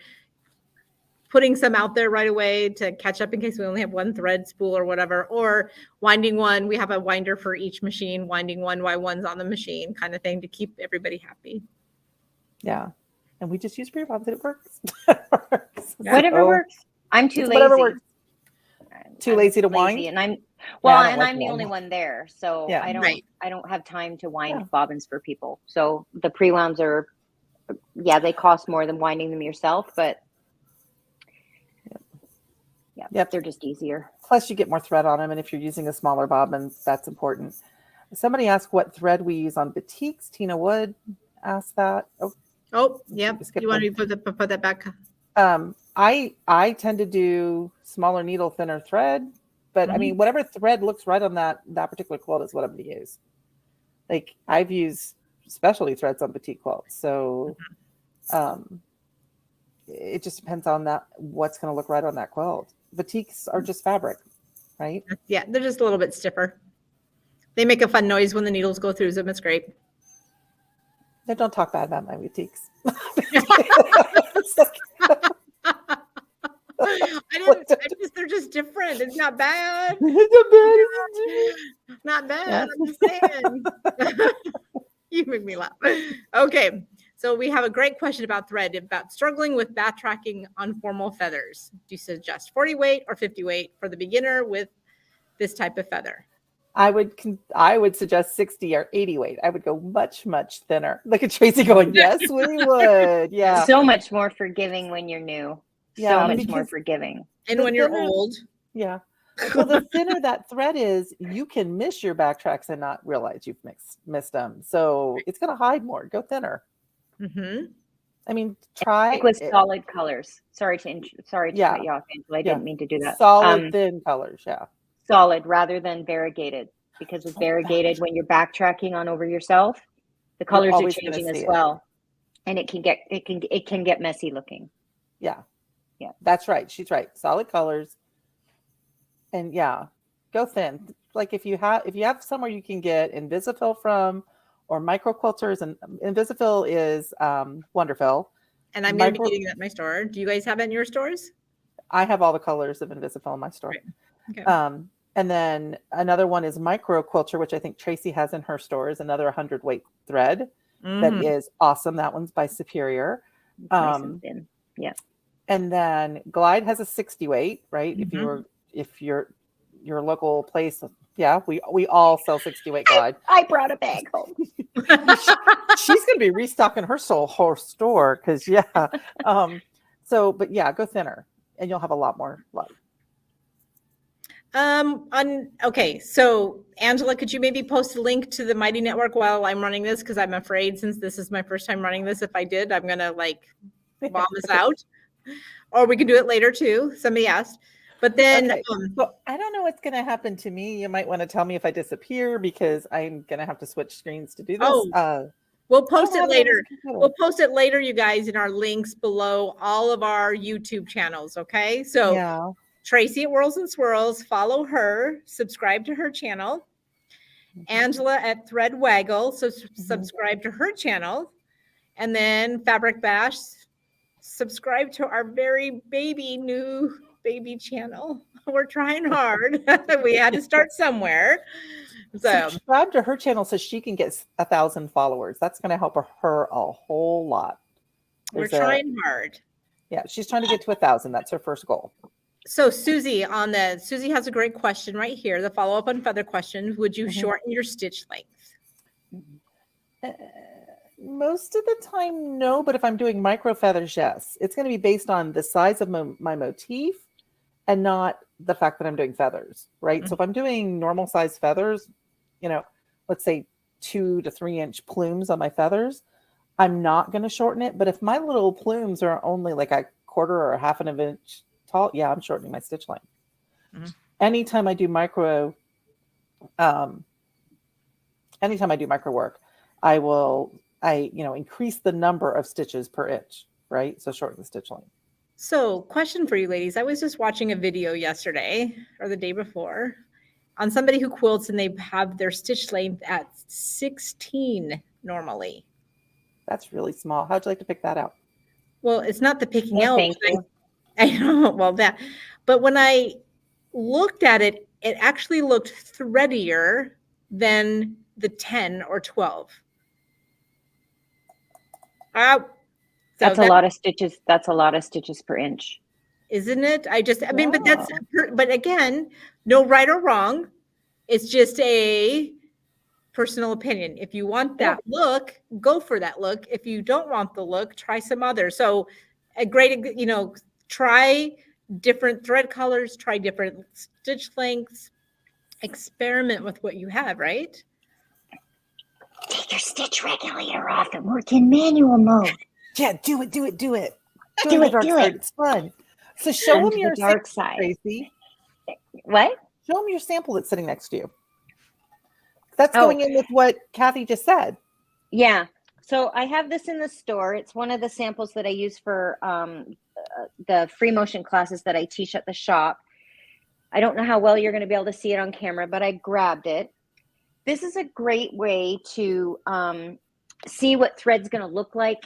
putting some out there right away to catch up in case we only have one thread spool or whatever, or winding one. We have a winder for each machine, winding one while one's on the machine, kind of thing, to keep everybody happy. Yeah. And we just use pre-bonds and it works. Whatever works. I'm too lazy. Whatever works. Too lazy to wind. And I'm the only one there. So yeah. I don't have time to wind bobbins for people. So the pre-wounds are, they cost more than winding them yourself, but they're just easier. Plus you get more thread on them. And if you're using a smaller bobbin, that's important. Somebody asked what thread we use on batiks. Tina Wood asked that. Oh, yep. Skip You want one. me to put that back? I tend to do smaller needle, thinner thread, but I mean, whatever thread looks right on that particular quilt is what I'm going to use. Like I've used specialty threads on batik quilts, so it just depends on what's going to look right on that quilt. Batiks are just fabric, right? Yeah, they're just a little bit stiffer. They make a fun noise when the needles go through them. It's great. They don't talk bad about my batiks. They're just different. It's not bad. Not bad. I'm just saying. You make me laugh. Okay. So we have a great question about thread, about struggling with backtracking on formal feathers. Do you suggest 40 weight or 50 weight for the beginner with this type of feather? I would suggest 60 or 80 weight. I would go much, much thinner. Look at Tracey going, yes, we would. Yeah. So much more forgiving when you're new. Yeah, so much more forgiving. And when you're old. Yeah. Well, the thinner that thread is, you can miss your backtracks and not realize you've missed them. So it's going to hide more. Go thinner. I mean, try it with solid colors. Sorry to cut you off, Angela. I didn't mean to do that. Solid thin colors. Yeah. Solid rather than variegated, because with variegated, when you're backtracking on over yourself, the colors are changing as well, and it can get messy looking. Yeah, that's right. She's right. Solid colors, and go thin. Like if you have somewhere you can get Invisifil from, or micro quilters, and Invisifil is Wonderfil. And I'm going to be getting that in my store. Do you guys have it in your stores? I have all the colors of Invisifil in my store. Right. Okay. And then another one is Micro Quilter, which I think Tracey has in her stores, another 100 weight thread that is awesome. That one's by Superior. Yeah. And then Glide has a 60 weight, right? If your local place, we all sell 60 weight Glide. I brought a bag home. She's going to be restocking her whole store because go thinner and you'll have a lot more luck. Okay, so Angela, could you maybe post a link to the Mighty Network while I'm running this? Because I'm afraid, since this is my first time running this, if I did, I'm gonna bomb this out. Or we can do it later too. Somebody asked. But then well, I don't know what's gonna happen to me. You might want to tell me if I disappear, because I'm gonna have to switch screens to do this. We'll post it later. We'll post it later, you guys, in our links below all of our YouTube channels. Okay. So Tracey at Whirls and Swirls, follow her, subscribe to her channel. Angela at Thread Waggle, so subscribe to her channel. And then Fabric Bash, subscribe to our very new baby channel. We're trying hard. We had to start somewhere. So subscribe to her channel so she can get 1,000 followers. That's going to help her a whole lot. We're trying hard. Yeah, she's trying to get to 1,000. That's her first goal. So Susie has a great question right here. The follow-up on feather question: would you shorten your stitch length? Most of the time, no. But if I'm doing micro feathers, yes. It's going to be based on the size of my motif and not the fact that I'm doing feathers, right? So if I'm doing normal size feathers, let's say 2 to 3 inch plumes on my feathers, I'm not going to shorten it. But if my little plumes are only like a quarter or a half an inch tall, I'm shortening my stitch length. Anytime I do micro work, I increase the number of stitches per inch, right? So shorten the stitch length. So question for you ladies. I was just watching a video yesterday or the day before on somebody who quilts, and they have their stitch length at 16 normally. That's really small. How'd you like to pick that out? Well, it's not the picking out. Thank you. I know, but when I looked at it, it actually looked threadier than the 10 or 12. That's a lot of stitches. That's a lot of stitches per inch. Isn't it? But again, no right or wrong. It's just a personal opinion. If you want that look, go for that look. If you don't want the look, try some other. So a great, try different thread colors, try different stitch lengths, experiment with what you have, right? your stitch regulator off and work in manual mode. Yeah, do it. Go Do to it, the dark do side. it. It's fun. So show Onto them the your dark sample, side. Tracy. What? Show them your sample that's sitting next to you. That's Oh. going in with what Cathy just said. Yeah. So I have this in the store. It's one of the samples that I use for the free motion classes that I teach at the shop. I don't know how well you're going to be able to see it on camera, but I grabbed it. This is a great way to see what thread's going to look like.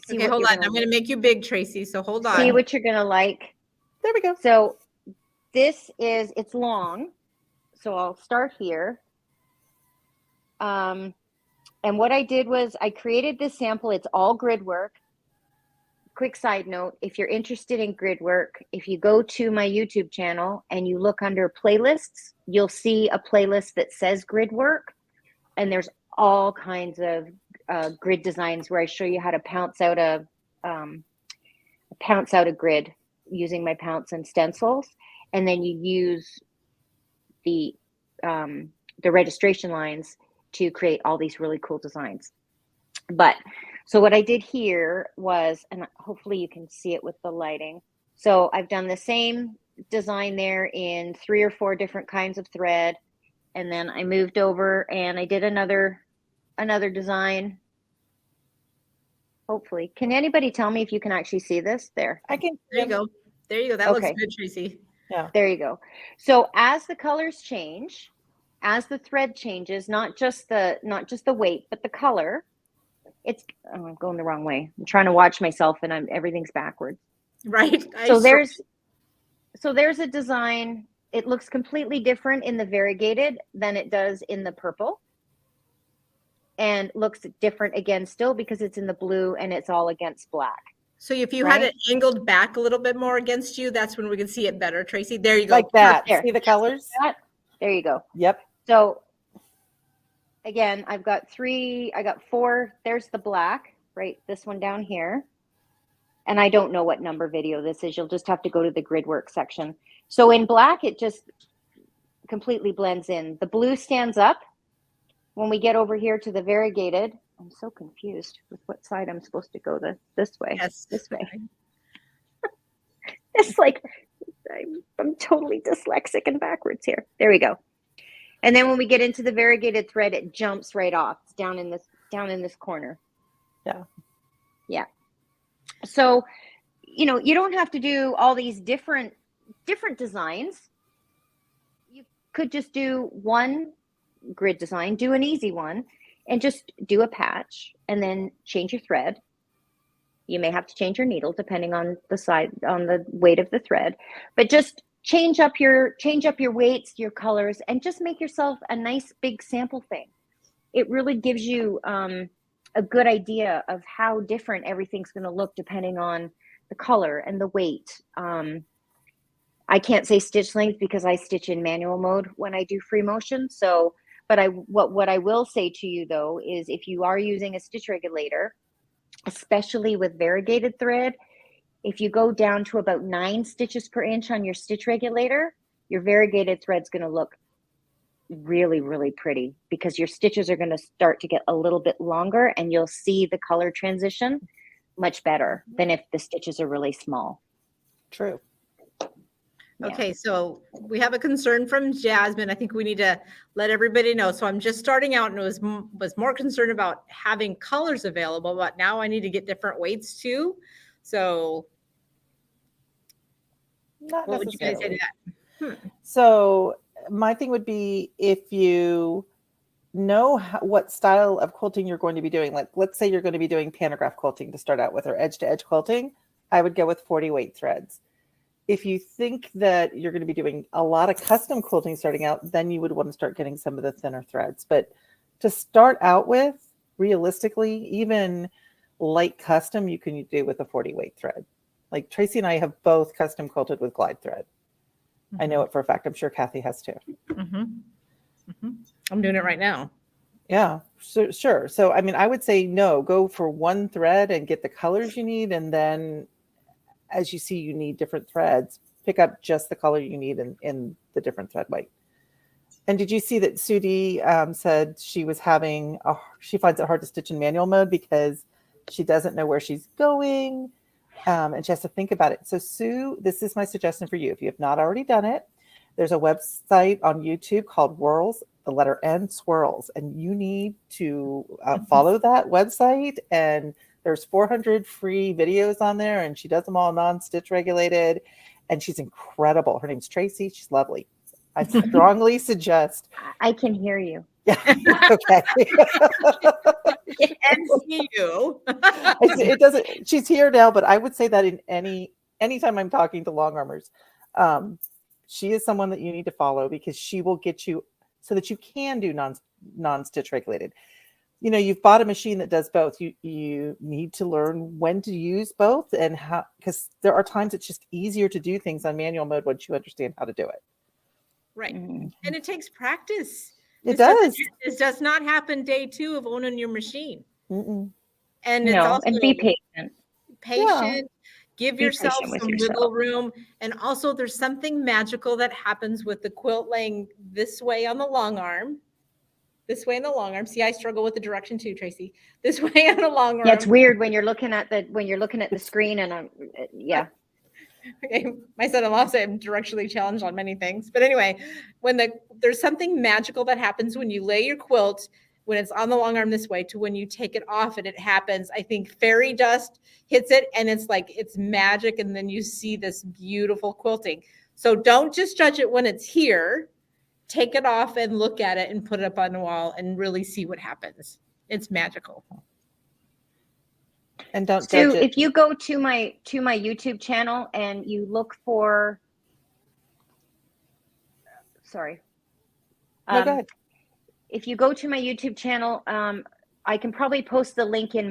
See Okay, what hold you're on. I'm going to make you big, Tracy. So hold on. see what you're going to like. There we go. So this is, it's long. So I'll start here. And what I did was I created this sample. It's all grid work. Quick side note, if you're interested in grid work, if you go to my YouTube channel and you look under playlists, you'll see a playlist that says grid work. And there's all kinds of grid designs where I show you how to pounce out a grid using my pounce and stencils. And then you use the registration lines to create all these really cool designs. But so what I did here was, and hopefully you can see it with the lighting. So I've done the same design there in 3 or 4 different kinds of thread. And then I moved over and I did another design. Hopefully. Can anybody tell me if you can actually see this? There. I can. There you go. There you go. That Okay. looks good, Tracy. Yeah. There you go. So as the colors change, as the thread changes, not just the weight, but the color, I'm going the wrong way. I'm trying to watch myself and everything's backwards. Right. So there's a design. It looks completely different in the variegated than it does in the purple. And looks different again still because it's in the blue and it's all against black. So if you had it angled back a little bit more against you, that's when we can see it better, Tracy. There you go. Like that. There. See the colors? There you go. Yep. So again, I got 4. There's the black, right? This one down here. And I don't know what number video this is. You'll just have to go to the grid work section. So in black, it just completely blends in. The blue stands up. When we get over here to the variegated, I'm so confused with what side I'm supposed to go this way. Yes. This way. It's like I'm totally dyslexic and backwards here. There we go. And then when we get into the variegated thread, it jumps right off. It's down in this corner. Yeah. Yeah. So, you don't have to do all these different designs. You could just do one grid design, do an easy one, and just do a patch and then change your thread. You may have to change your needle depending on the weight of the thread, but just change up your weights, your colors, and just make yourself a nice big sample thing. It really gives you a good idea of how different everything's going to look depending on the color and the weight. I can't say stitch length because I stitch in manual mode when I do free motion. So, but what I will say to you though is if you are using a stitch regulator, especially with variegated thread, if you go down to about 9 stitches per inch on your stitch regulator, your variegated thread's going to look really, really pretty because your stitches are going to start to get a little bit longer and you'll see the color transition much better than if the stitches are really small. True. Okay, so we have a concern from Jasmine. I think we need to let everybody know. So I'm just starting out and was more concerned about having colors available, but now I need to get different weights too. So Not what would you guys say to that? So my thing would be if you know what style of quilting you're going to be doing, like let's say you're going to be doing pantograph quilting to start out with or edge to edge quilting, I would go with 40 weight threads. If you think that you're going to be doing a lot of custom quilting starting out, then you would want to start getting some of the thinner threads. But to start out with, realistically, even light custom, you can do with a 40 weight thread. Like Tracy and I have both custom quilted with glide thread. I know it for a fact. I'm sure Cathy has too. I'm doing it right now. Yeah, so, sure. So, I mean, I would say no, go for one thread and get the colors you need. And then as you see, you need different threads, pick up just the color you need in the different thread weight. And did you see that Sudie said she was she finds it hard to stitch in manual mode because she doesn't know where she's going, and she has to think about it. So Sue, this is my suggestion for you. If you have not already done it, there's a website on YouTube called Whirls, the letter N, Swirls, and you need to follow that website. And there's 400 free videos on there, and she does them all non-stitch regulated, and she's incredible. Her name's Tracey. She's lovely. I strongly suggest. I can hear you. Yeah. Okay. And see you. It doesn't. She's here now, but I would say that in anytime I'm talking to long armors, she is someone that you need to follow because she will get you so that you can do non-stitch regulated. You know, you've bought a machine that does both. You need to learn when to use both and how, because there are times it's just easier to do things on manual mode once you understand how to do it. Right. And it takes practice. It does. This does not happen day 2 of owning your machine. Mm-mm. And it's also and be patient. Patient. Give Be yourself patient with some yourself. wiggle room. And also there's something magical that happens with the quilt laying this way on the long arm. This way in the long arm. See, I struggle with the direction too, Tracey. This way on the long arm. Yeah, it's weird when you're looking at the screen and yeah. Okay, my son-in-law said I'm directionally challenged on many things. But anyway, there's something magical that happens when you lay your quilt, when it's on the long arm this way, to when you take it off and it happens. I think fairy dust hits it and it's like it's magic, and then you see this beautiful quilting. So don't just judge it when it's here. Take it off and look at it and put it up on the wall and really see what happens. It's magical. And don't Sue, judge it. if you go to my YouTube channel and you look for, sorry. No, go ahead. If you go to my YouTube channel, I can probably post the link on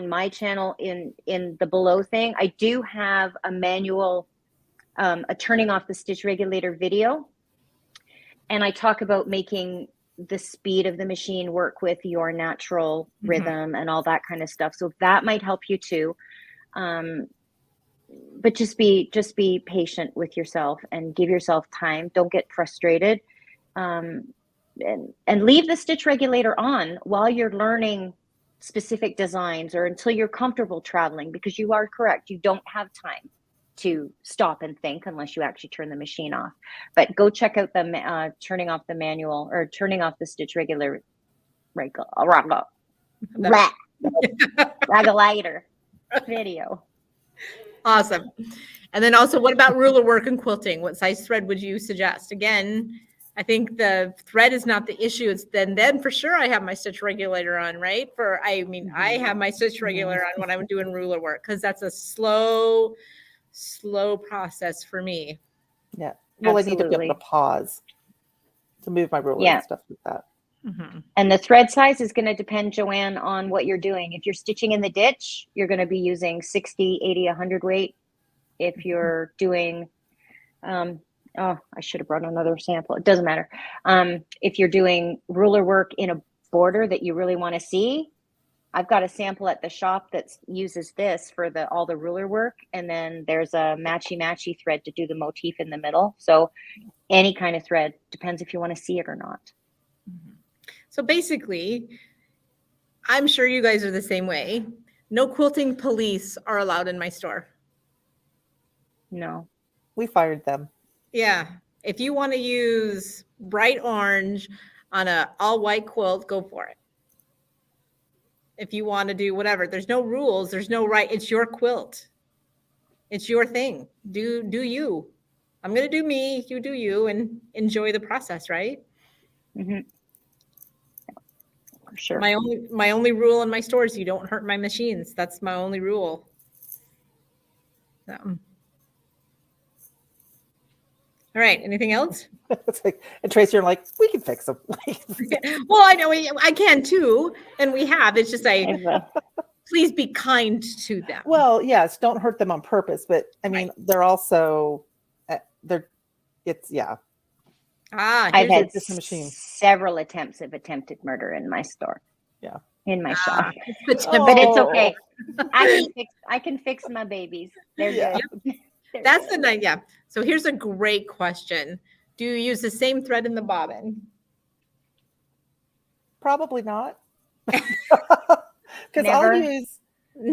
my channel in the below thing. I do have a manual, a turning off the stitch regulator video, and I talk about making the speed of the machine work with your natural rhythm and all that kind of stuff. So that might help you too. But just be patient with yourself and give yourself time. Don't get frustrated. And leave the stitch regulator on while you're learning specific designs or until you're comfortable traveling, because you are correct. You don't have time to stop and think unless you actually turn the machine off. But go check out the turning off the manual or turning off the stitch regulator video. Awesome. And then also, what about ruler work and quilting? What size thread would you suggest? Again, I think the thread is not the issue. It's then for sure I have my stitch regulator on, right? I have my stitch regulator on when I'm doing ruler work, because that's a slow process for me. Yeah. Well, Absolutely. I need to be able to pause to move my ruler and stuff like that. Mm-hmm. And the thread size is going to depend, Joanne, on what you're doing. If you're stitching in the ditch, you're going to be using 60, 80, 100 weight. If you're doing, I should have brought another sample. It doesn't matter. If you're doing ruler work in a border that you really want to see, I've got a sample at the shop that uses this for all the ruler work. And then there's a matchy thread to do the motif in the middle. So any kind of thread, depends if you want to see it or not. Mm-hmm. So basically, I'm sure you guys are the same way. No quilting police are allowed in my store. No. We fired them. Yeah. If you want to use bright orange on a all white quilt, go for it. If you want to do whatever, there's no rules. There's no right. It's your quilt. It's your thing. Do you. I'm going to do me. You do you, and enjoy the process, right? Mm-hmm. For sure. My only rule in my store is you don't hurt my machines. That's my only rule. So. All right. Anything else? It's like, and Tracey, you're like, we can fix them. Well, I know I can too, and we have. It's just please be kind to them. Well, yes, don't hurt them on purpose, but I mean, they're also yeah. I've had this machine. Several attempts of attempted murder in my store. Yeah. In my shop. But it's okay. I can fix my babies. They're good. That's the night. Yeah. So here's a great question. Do you use the same thread in the bobbin? Probably not. Because I'll Never? use,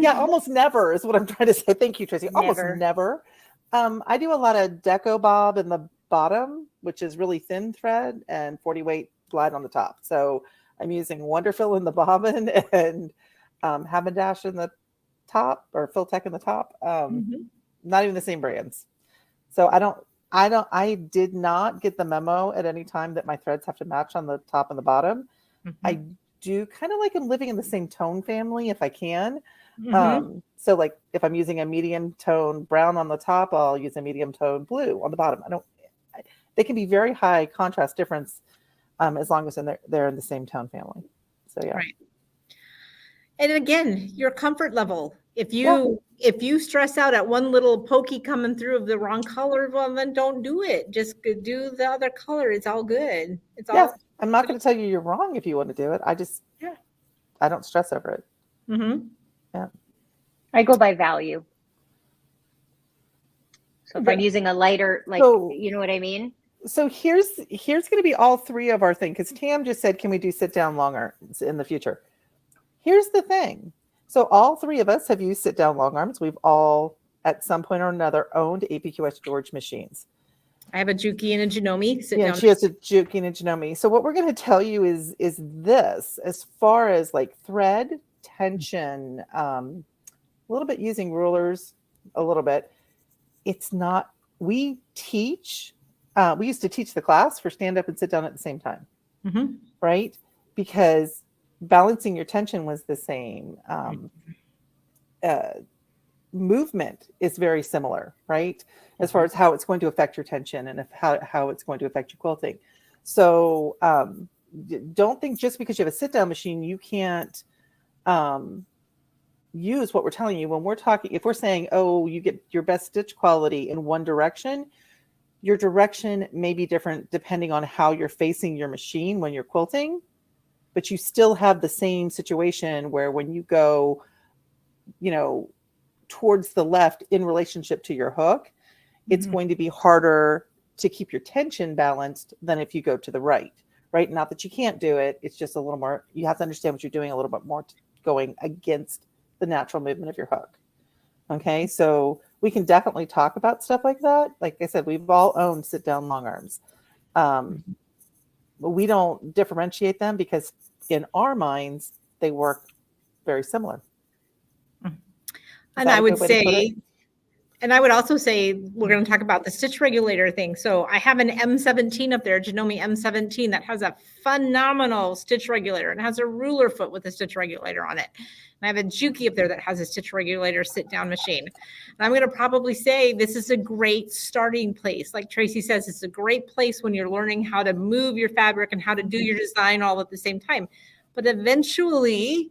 almost never is what I'm trying to say. Thank you, Tracy. Almost Never. never. I do a lot of deco bob in the bottom, which is really thin thread, and 40 weight glide on the top. So I'm using Wonderfill in the bobbin and Haberdash in the top, or Filtech in the top. Not even the same brands. So I did not get the memo at any time that my threads have to match on the top and the bottom. I do kind of like them living in the same tone family if I can. So like if I'm using a medium tone brown on the top, I'll use a medium tone blue on the bottom. They can be very high contrast difference as long as they're in the same tone family. So yeah. Right. And again, your comfort level. If you stress out at one little pokey coming through of the wrong color, well, then don't do it. Just do the other color. It's all good. It's all. I'm not going to tell you you're wrong if you want to do it. I don't stress over it. Yeah. I go by value. So if I'm using a lighter, you know what I mean? So here's going to be all three of our thing, because Tam just said, can we do sit down long arms in the future? Here's the thing. So all three of us have used sit down long arms. We've all at some point or another owned APQS George machines. I have a Juki and a Janome. She has a Juki and a Janome. So what we're going to tell you is this, as far as like thread, tension, a little bit using rulers, a little bit. It's not, we used to teach the class for stand up and sit down at the same time, right? Because balancing your tension was the same. Movement is very similar, right? As far as how it's going to affect your tension and how it's going to affect your quilting. So don't think just because you have a sit down machine, you can't use what we're telling you. When we're talking, if we're saying, oh, you get your best stitch quality in one direction, your direction may be different depending on how you're facing your machine when you're quilting, but you still have the same situation where when you go, towards the left in relationship to your hook, it's going to be harder to keep your tension balanced than if you go to the right? Not that you can't do it. It's just a little more, you have to understand what you're doing a little bit more going against the natural movement of your hook. Okay. So we can definitely talk about stuff like that. Like I said, we've all owned sit down long arms. But we don't differentiate them because in our minds, they work very similar. And I would say, and I would also say, we're going to talk about the stitch regulator thing. So I have an M17 up there, Janome M17, that has a phenomenal stitch regulator and has a ruler foot with a stitch regulator on it. And I have a Juki up there that has a stitch regulator sit down machine. And I'm going to probably say this is a great starting place. Like Tracy says, it's a great place when you're learning how to move your fabric and how to do your design all at the same time. But eventually,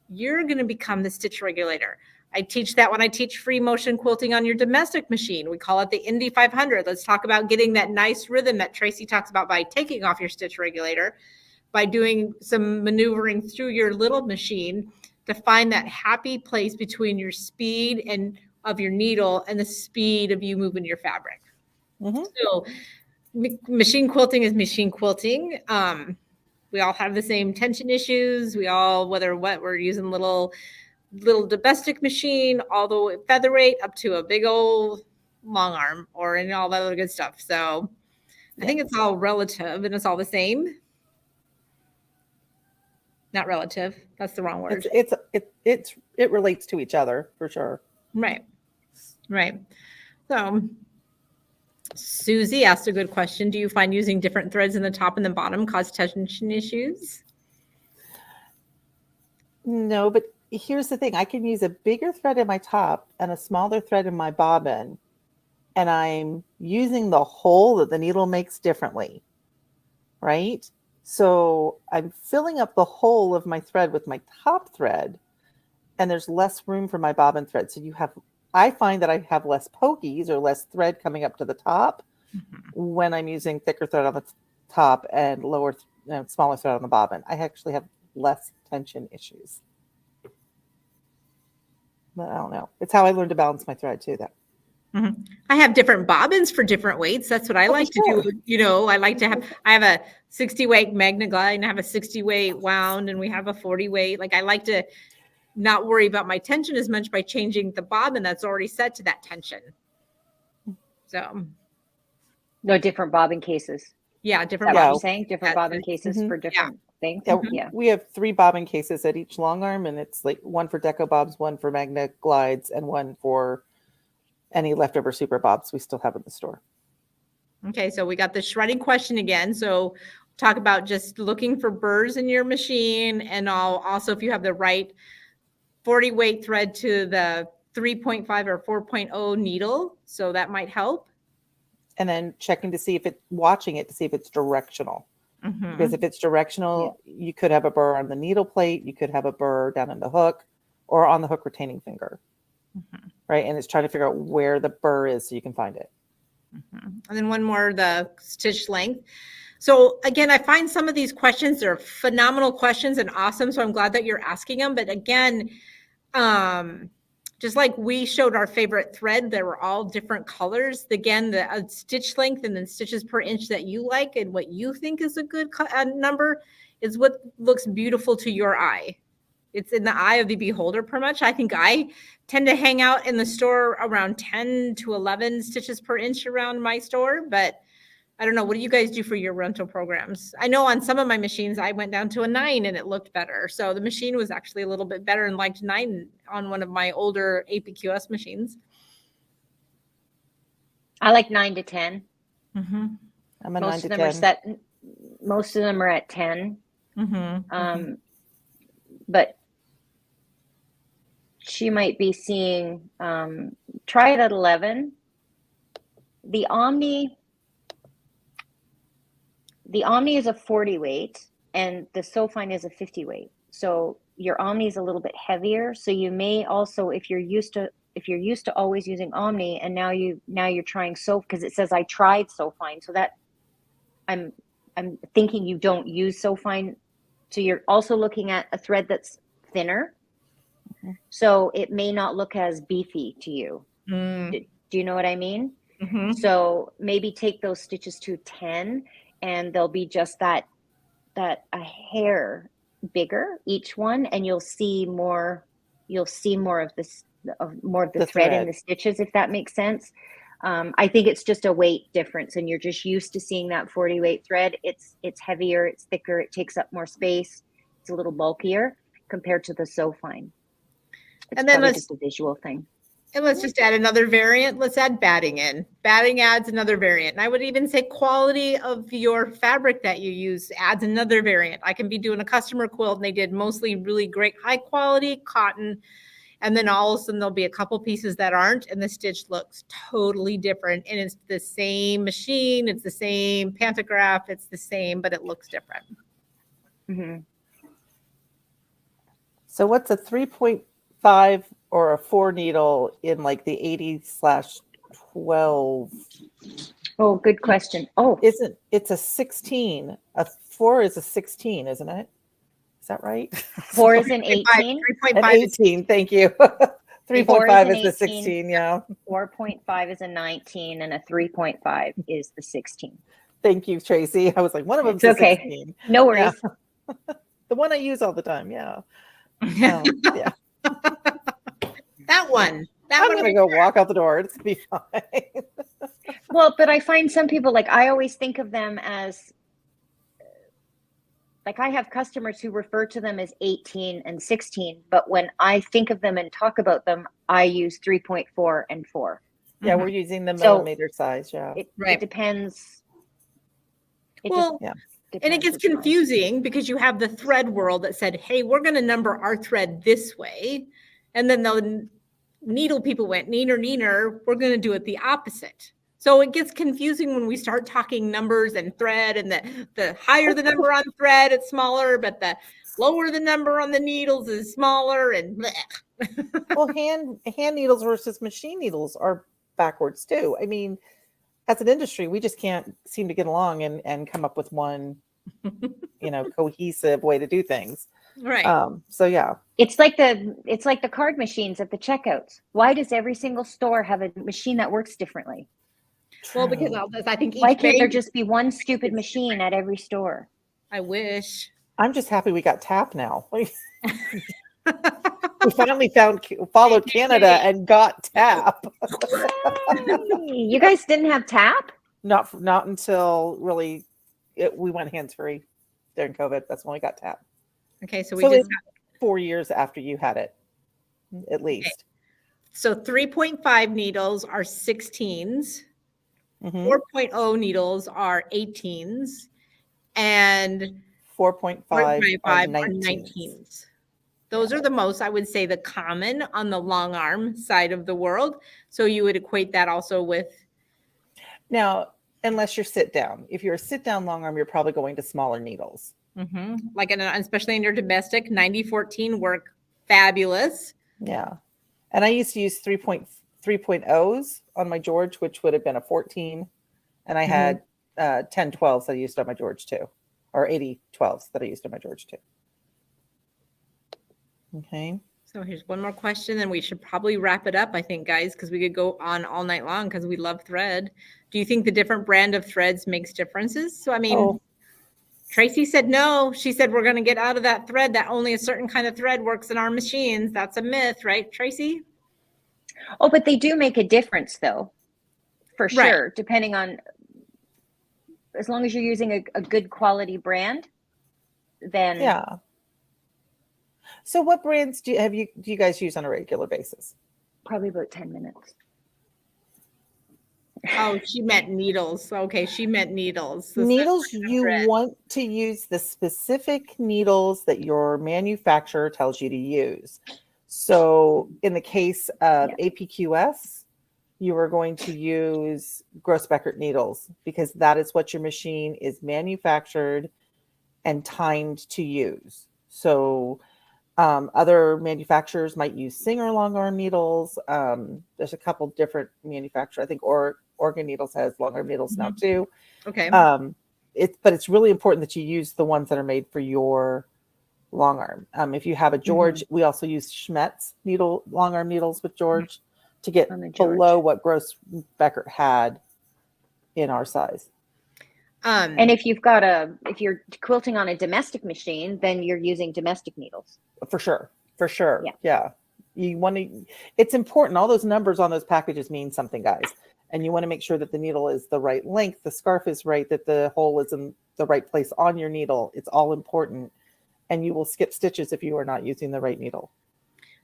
you're going to become the stitch regulator. I teach that when I teach free motion quilting on your domestic machine. We call it the Indy 500. Let's talk about getting that nice rhythm that Tracy talks about by taking off your stitch regulator, by doing some maneuvering through your little machine to find that happy place between your speed and of your needle and the speed of you moving your fabric. So machine quilting is machine quilting. We all have the same tension issues. We all, we're using little domestic machine, all the way featherweight up to a big old long arm or and all that other good stuff. So I think it's all relative and it's all the same. Not relative. That's the wrong word. It relates to each other for sure. Right. So Susie asked a good question. Do you find using different threads in the top and the bottom cause tension issues? No, but here's the thing. I can use a bigger thread in my top and a smaller thread in my bobbin, and I'm using the hole that the needle makes differently, right? So I'm filling up the hole of my thread with my top thread, and there's less room for my bobbin thread. So I find that I have less pokies or less thread coming up to the top when I'm using thicker thread on the top and smaller thread on the bobbin. I actually have less tension issues. But I don't know. It's how I learned to balance my thread too, though. I have different bobbins for different weights. That's what I like to do. You know, I like to have, I have a 60 weight Magna Glide and I have a 60 weight wound and we have a 40 weight. Like I like to not worry about my tension as much by changing the bobbin that's already set to that tension. So. No, different bobbin cases. Yeah, Is different that what Yeah. you're saying? Different bobbin cases for different things? Yeah, Yeah. we have 3 bobbin cases at each long arm, and it's like one for Deco Bobs, one for Magna Glides, and one for any leftover Super Bobs we still have in the store. Okay, so we got the shredding question again. So talk about just looking for burrs in your machine, and also if you have the right 40 weight thread to the 3.5 or 4.0 needle. So that might help. And then checking to see if watching it to see if it's directional. Because if it's directional, you could have a burr on the needle plate, you could have a burr down in the hook or on the hook retaining finger. Right. And it's trying to figure out where the burr is so you can find it. And then one more, the stitch length. So again, I find some of these questions are phenomenal questions and awesome. So I'm glad that you're asking them. But again, just like we showed our favorite thread, there were all different colors. Again, the stitch length and then stitches per inch that you like and what you think is a good number is what looks beautiful to your eye. It's in the eye of the beholder pretty much. I think I tend to hang out in the store around 10 to 11 stitches per inch around my store, but I don't know. What do you guys do for your rental programs? I know on some of my machines, I went down to a 9 and it looked better. So the machine was actually a little bit better and liked 9 on one of my older APQS machines. I like 9 to 10. I'm a 9 Most to of them 10. are set. Most of them are at 10. But she might be seeing, try it at 11. The Omni is a 40 weight and the Sofine is a 50 weight. So your Omni is a little bit heavier. So you may also, if you're used to always using Omni and now you're trying because it says I tried Sofine. So that I'm thinking you don't use Sofine. So you're also looking at a thread that's thinner. So it may not look as beefy to you. Do you know what I mean? So maybe take those stitches to 10 and they'll be just that a hair bigger each one, and you'll see more of this more of the thread in the stitches, if that makes sense. I think it's just a weight difference and you're just used to seeing that 40 weight thread. It's heavier, it's thicker, it takes up more space, it's a little bulkier compared to the Sofine. And then just a visual thing. And let's just add another variant. Let's add batting in. Batting adds another variant. And I would even say quality of your fabric that you use adds another variant. I can be doing a customer quilt and they did mostly really great high quality cotton. And then all of a sudden there'll be a couple pieces that aren't, and the stitch looks totally different. And it's the same machine, it's the same pantograph, it's the same, but it looks different. So what's a 3.5 or a 4 needle in like the 80/12? Oh, good question. Oh, it's a 16. A 4 is a 16, isn't it? Is that right? 4 is an 18. 3.5 an 18. Thank you. 3.5 is the 16. Yeah. 4.5 is a 19, and a 3.5 is the 16. Thank you, Tracy. I was like, one of them's it's okay. 16. No worries. Yeah. The one I use all the time. Yeah. Yeah. That one. I'm going to go walk out the door. It's going to be fine. Well, but I find some people, like, I always think of them as, like, I have customers who refer to them as 18 and 16, but when I think of them and talk about them, I use 3.4 and 4. Yeah, we're using the millimeter size. Yeah. It depends. And it gets confusing because you have the thread world that said, hey, we're going to number our thread this way. And then the needle people went, neener, we're going to do it the opposite. So it gets confusing when we start talking numbers and thread, and the higher the number on thread, it's smaller, but the lower the number on the needles is smaller. And well, hand needles versus machine needles are backwards too. I mean, as an industry, we just can't seem to get along and come up with one, cohesive way to do things. Right. So yeah. It's like the card machines at the checkouts. Why does every single store have a machine that works differently? Well, because True. I think Why each can't there bank. just be one stupid machine at every store? I wish. I'm just happy we got tap now. We finally followed Canada and got tap. Yay! You guys didn't have tap? Not until really we went hands free during COVID. That's when we got tap. Okay, so we So just it's 4 years after you had it, at least. so 3.5 needles are 16s, Mhm. 4.0 needles are 18s, and 4.5 are 4.5 are 19s. 19s. Those are the most, I would say, the common on the long arm side of the world. So you would equate that also with. Now, unless you're sit down. If you're a sit down long arm, you're probably going to smaller needles. Like, especially in your domestic, 90-14 work fabulous. Yeah. And I used to use 3.0s on my George, which would have been a 14. And I had 10-12s that I used on my George too, or 80-12s that I used on my George too. Okay. So here's one more question, and we should probably wrap it up, I think, guys, because we could go on all night long because we love thread. Do you think the different brand of threads makes differences? So, I mean, Tracey said no. She said we're going to get out of that thread, that only a certain kind of thread works in our machines. That's a myth, right, Tracey? Oh, but they do make a difference, though, for Right. sure, depending on, as long as you're using a good quality brand, then Yeah. So what brands do you guys use on a regular basis? probably about 10 minutes. Oh, she meant needles. Okay, she meant needles. Needles, you want to use the specific needles that your manufacturer tells you to use. So in the case of APQS, you are going to use Gross-Beckert needles because that is what your machine is manufactured and timed to use. So other manufacturers might use Singer long arm needles. There's a couple different manufacturers. I think Oregon Needles has long arm needles now too. Okay. But it's really important that you use the ones that are made for your long arm. If you have a George, we also use Schmetz long arm needles with George to get below what Gross-Beckert had in our size. And if you're quilting on a domestic machine, then you're using domestic needles. For sure. Yeah. You want to, it's important. All those numbers on those packages mean something, guys. And you want to make sure that the needle is the right length, the scarf is right, that the hole is in the right place on your needle. It's all important. And you will skip stitches if you are not using the right needle.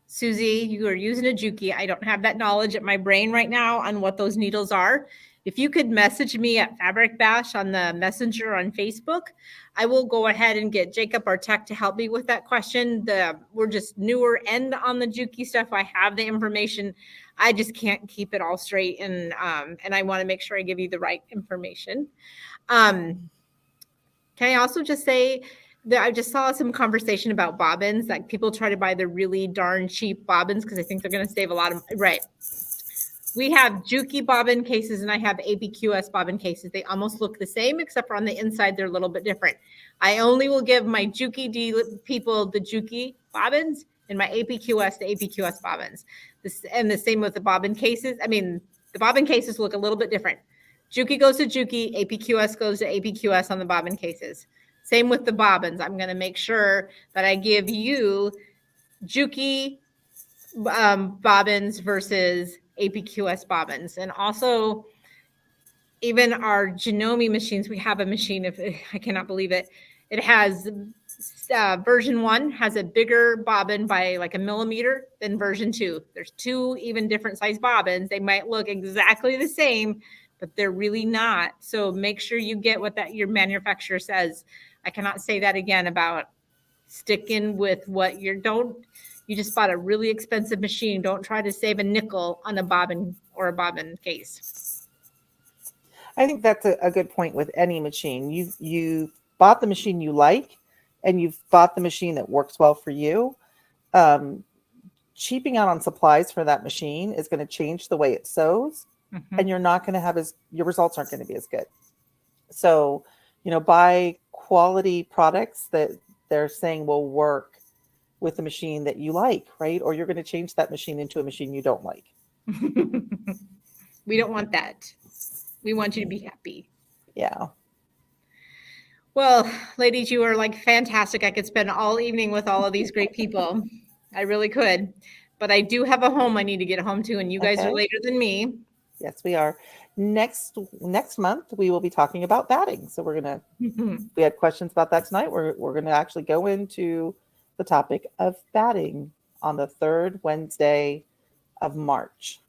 Susie, you are using a Juki. I don't have that knowledge at my brain right now on what those needles are. If you could message me at Fabric Bash on the Messenger on Facebook, I will go ahead and get Jacob, our tech, to help me with that question. We're just newer end on the Juki stuff. I have the information. I just can't keep it all straight, and I want to make sure I give you the right information. Can I also just say that I just saw some conversation about bobbins, that people try to buy the really darn cheap bobbins because I think they're going to save a lot of, right. We have Juki bobbin cases and I have APQS bobbin cases. They almost look the same, except for on the inside, they're a little bit different. I only will give my Juki people the Juki bobbins and my APQS the APQS bobbins. And the same with the bobbin cases. I mean, the bobbin cases look a little bit different. Juki goes to Juki, APQS goes to APQS on the bobbin cases. Same with the bobbins. I'm going to make sure that I give you Juki bobbins versus APQS bobbins. And also, even our Janome machines, we have a machine, I cannot believe it. It has version 1 has a bigger bobbin by like a millimeter than version 2. There's 2 even different size bobbins. They might look exactly the same, but they're really not. So make sure you get what your manufacturer says. I cannot say that again about sticking with what you just bought a really expensive machine. Don't try to save a nickel on a bobbin or a bobbin case. I think that's a good point with any machine. You bought the machine you like, and you've bought the machine that works well for you. Cheaping out on supplies for that machine is going to change the way it sews, and you're not going to have your results aren't going to be as good. So, buy quality products that they're saying will work with a machine that you like, right? Or you're going to change that machine into a machine you don't like. We don't want that. We want you to be happy. Yeah. Well, ladies, you are like fantastic. I could spend all evening with all of these great people. I really could. But I do have a home I need to get home to, and you guys are Okay. later than me. Yes, we are. Next month we will be talking about batting. So we're gonna we had questions about that tonight. We're gonna actually go into the topic of batting on the third Wednesday of March.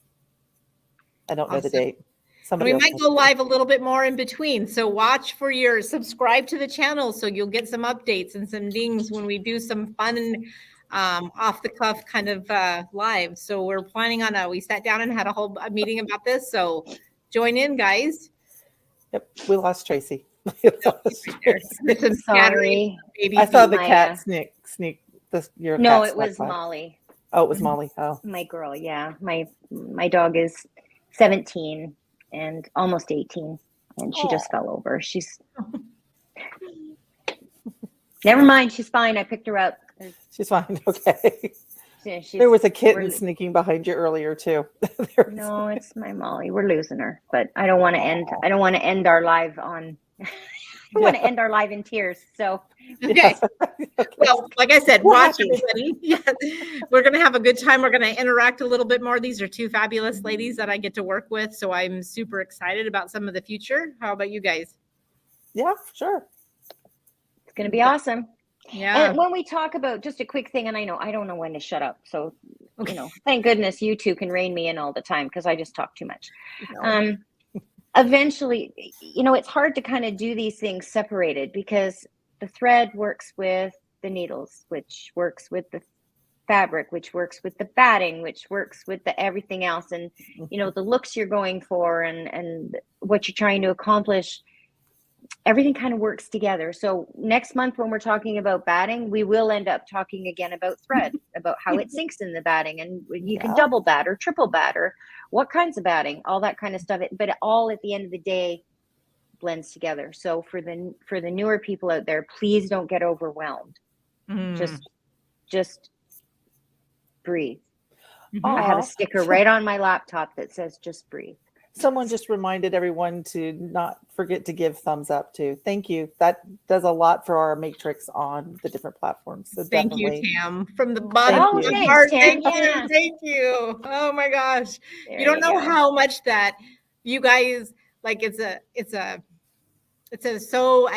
I don't know the Awesome. date. And Somebody we else might knows go the date. live a little bit more in between. So watch for subscribe to the channel so you'll get some updates and some dings when we do some fun off the cuff kind of live. So we're planning on we sat down and had a whole meeting about this. So join in, guys. Yep, we lost Tracey. We lost Tracey. There's some Sorry. baby I saw feet. the My, cat sneak. Your No, cat it was snuck by. Molly, Oh, it was Molly. Oh, my girl. Yeah, my dog is 17 and almost 18, and she just fell over. She's never mind. She's fine. I picked her up. she's fine. Okay. She's, There was a kitten we're- sneaking behind you earlier too. No, it's my Molly. We're losing her, but I don't want to end. I don't want to end our live on. I want to end our live in tears. So Okay. Yeah. Okay. Well, like I said, We're watch happy. everybody. Yeah. We're going to have a good time. We're going to interact a little bit more. These are two fabulous ladies that I get to work with. So I'm super excited about some of the future. How about you guys? Yeah, sure. it's going to be awesome. Yeah. And when we talk about just a quick thing, and I don't know when to shut up. So, Okay. thank goodness you two can rein me in all the time because I just talk too much. No. Eventually, it's hard to kind of do these things separated because the thread works with the needles, which works with the fabric, which works with the batting, which works with the everything else. And, the looks you're going for and what you're trying to accomplish, everything kind of works together. So next month, when we're talking about batting, we will end up talking again about thread, about how it sinks in the batting, and you can double bat or triple bat or what kinds of batting, all that kind of stuff. But it all at the end of the day blends together. So for the newer people out there, please don't get overwhelmed. Just breathe. I have a sticker right on my laptop that says just breathe. Someone just reminded everyone to not forget to give thumbs up too. Thank you. That does a lot for our matrix on the different platforms. So Thank you, definitely. Tam. From the bottom Thank of you. my Thanks, heart. Tam. Thank Yeah. you. Thank you. Oh my gosh. There You don't know go. how much that you guys like I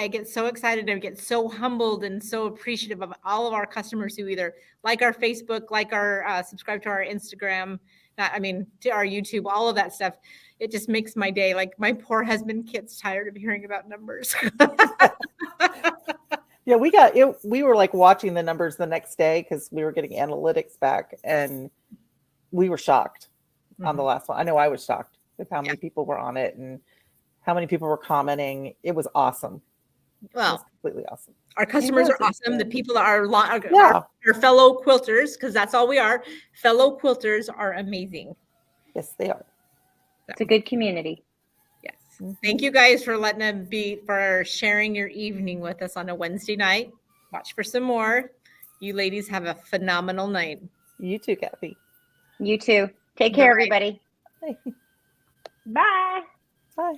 get so excited and get so humbled and so appreciative of all of our customers who either like our Facebook, like our subscribe to our Instagram, to our YouTube, all of that stuff. It just makes my day. Like my poor husband gets tired of hearing about numbers. Yeah, we got it. We were like watching the numbers the next day because we were getting analytics back, and we were shocked on the last one. I know I was shocked with how many people were on it and how many people were commenting. It was awesome. Well, it was completely awesome. Our customers are awesome. The people are our fellow quilters, because that's all we are. Fellow quilters are amazing. Yes, they are. It's a good community. Yes. Thank you guys for for sharing your evening with us on a Wednesday night. Watch for some more. You ladies have a phenomenal night. You too, Cathy. You too. Take care, everybody. Bye. Bye. Bye.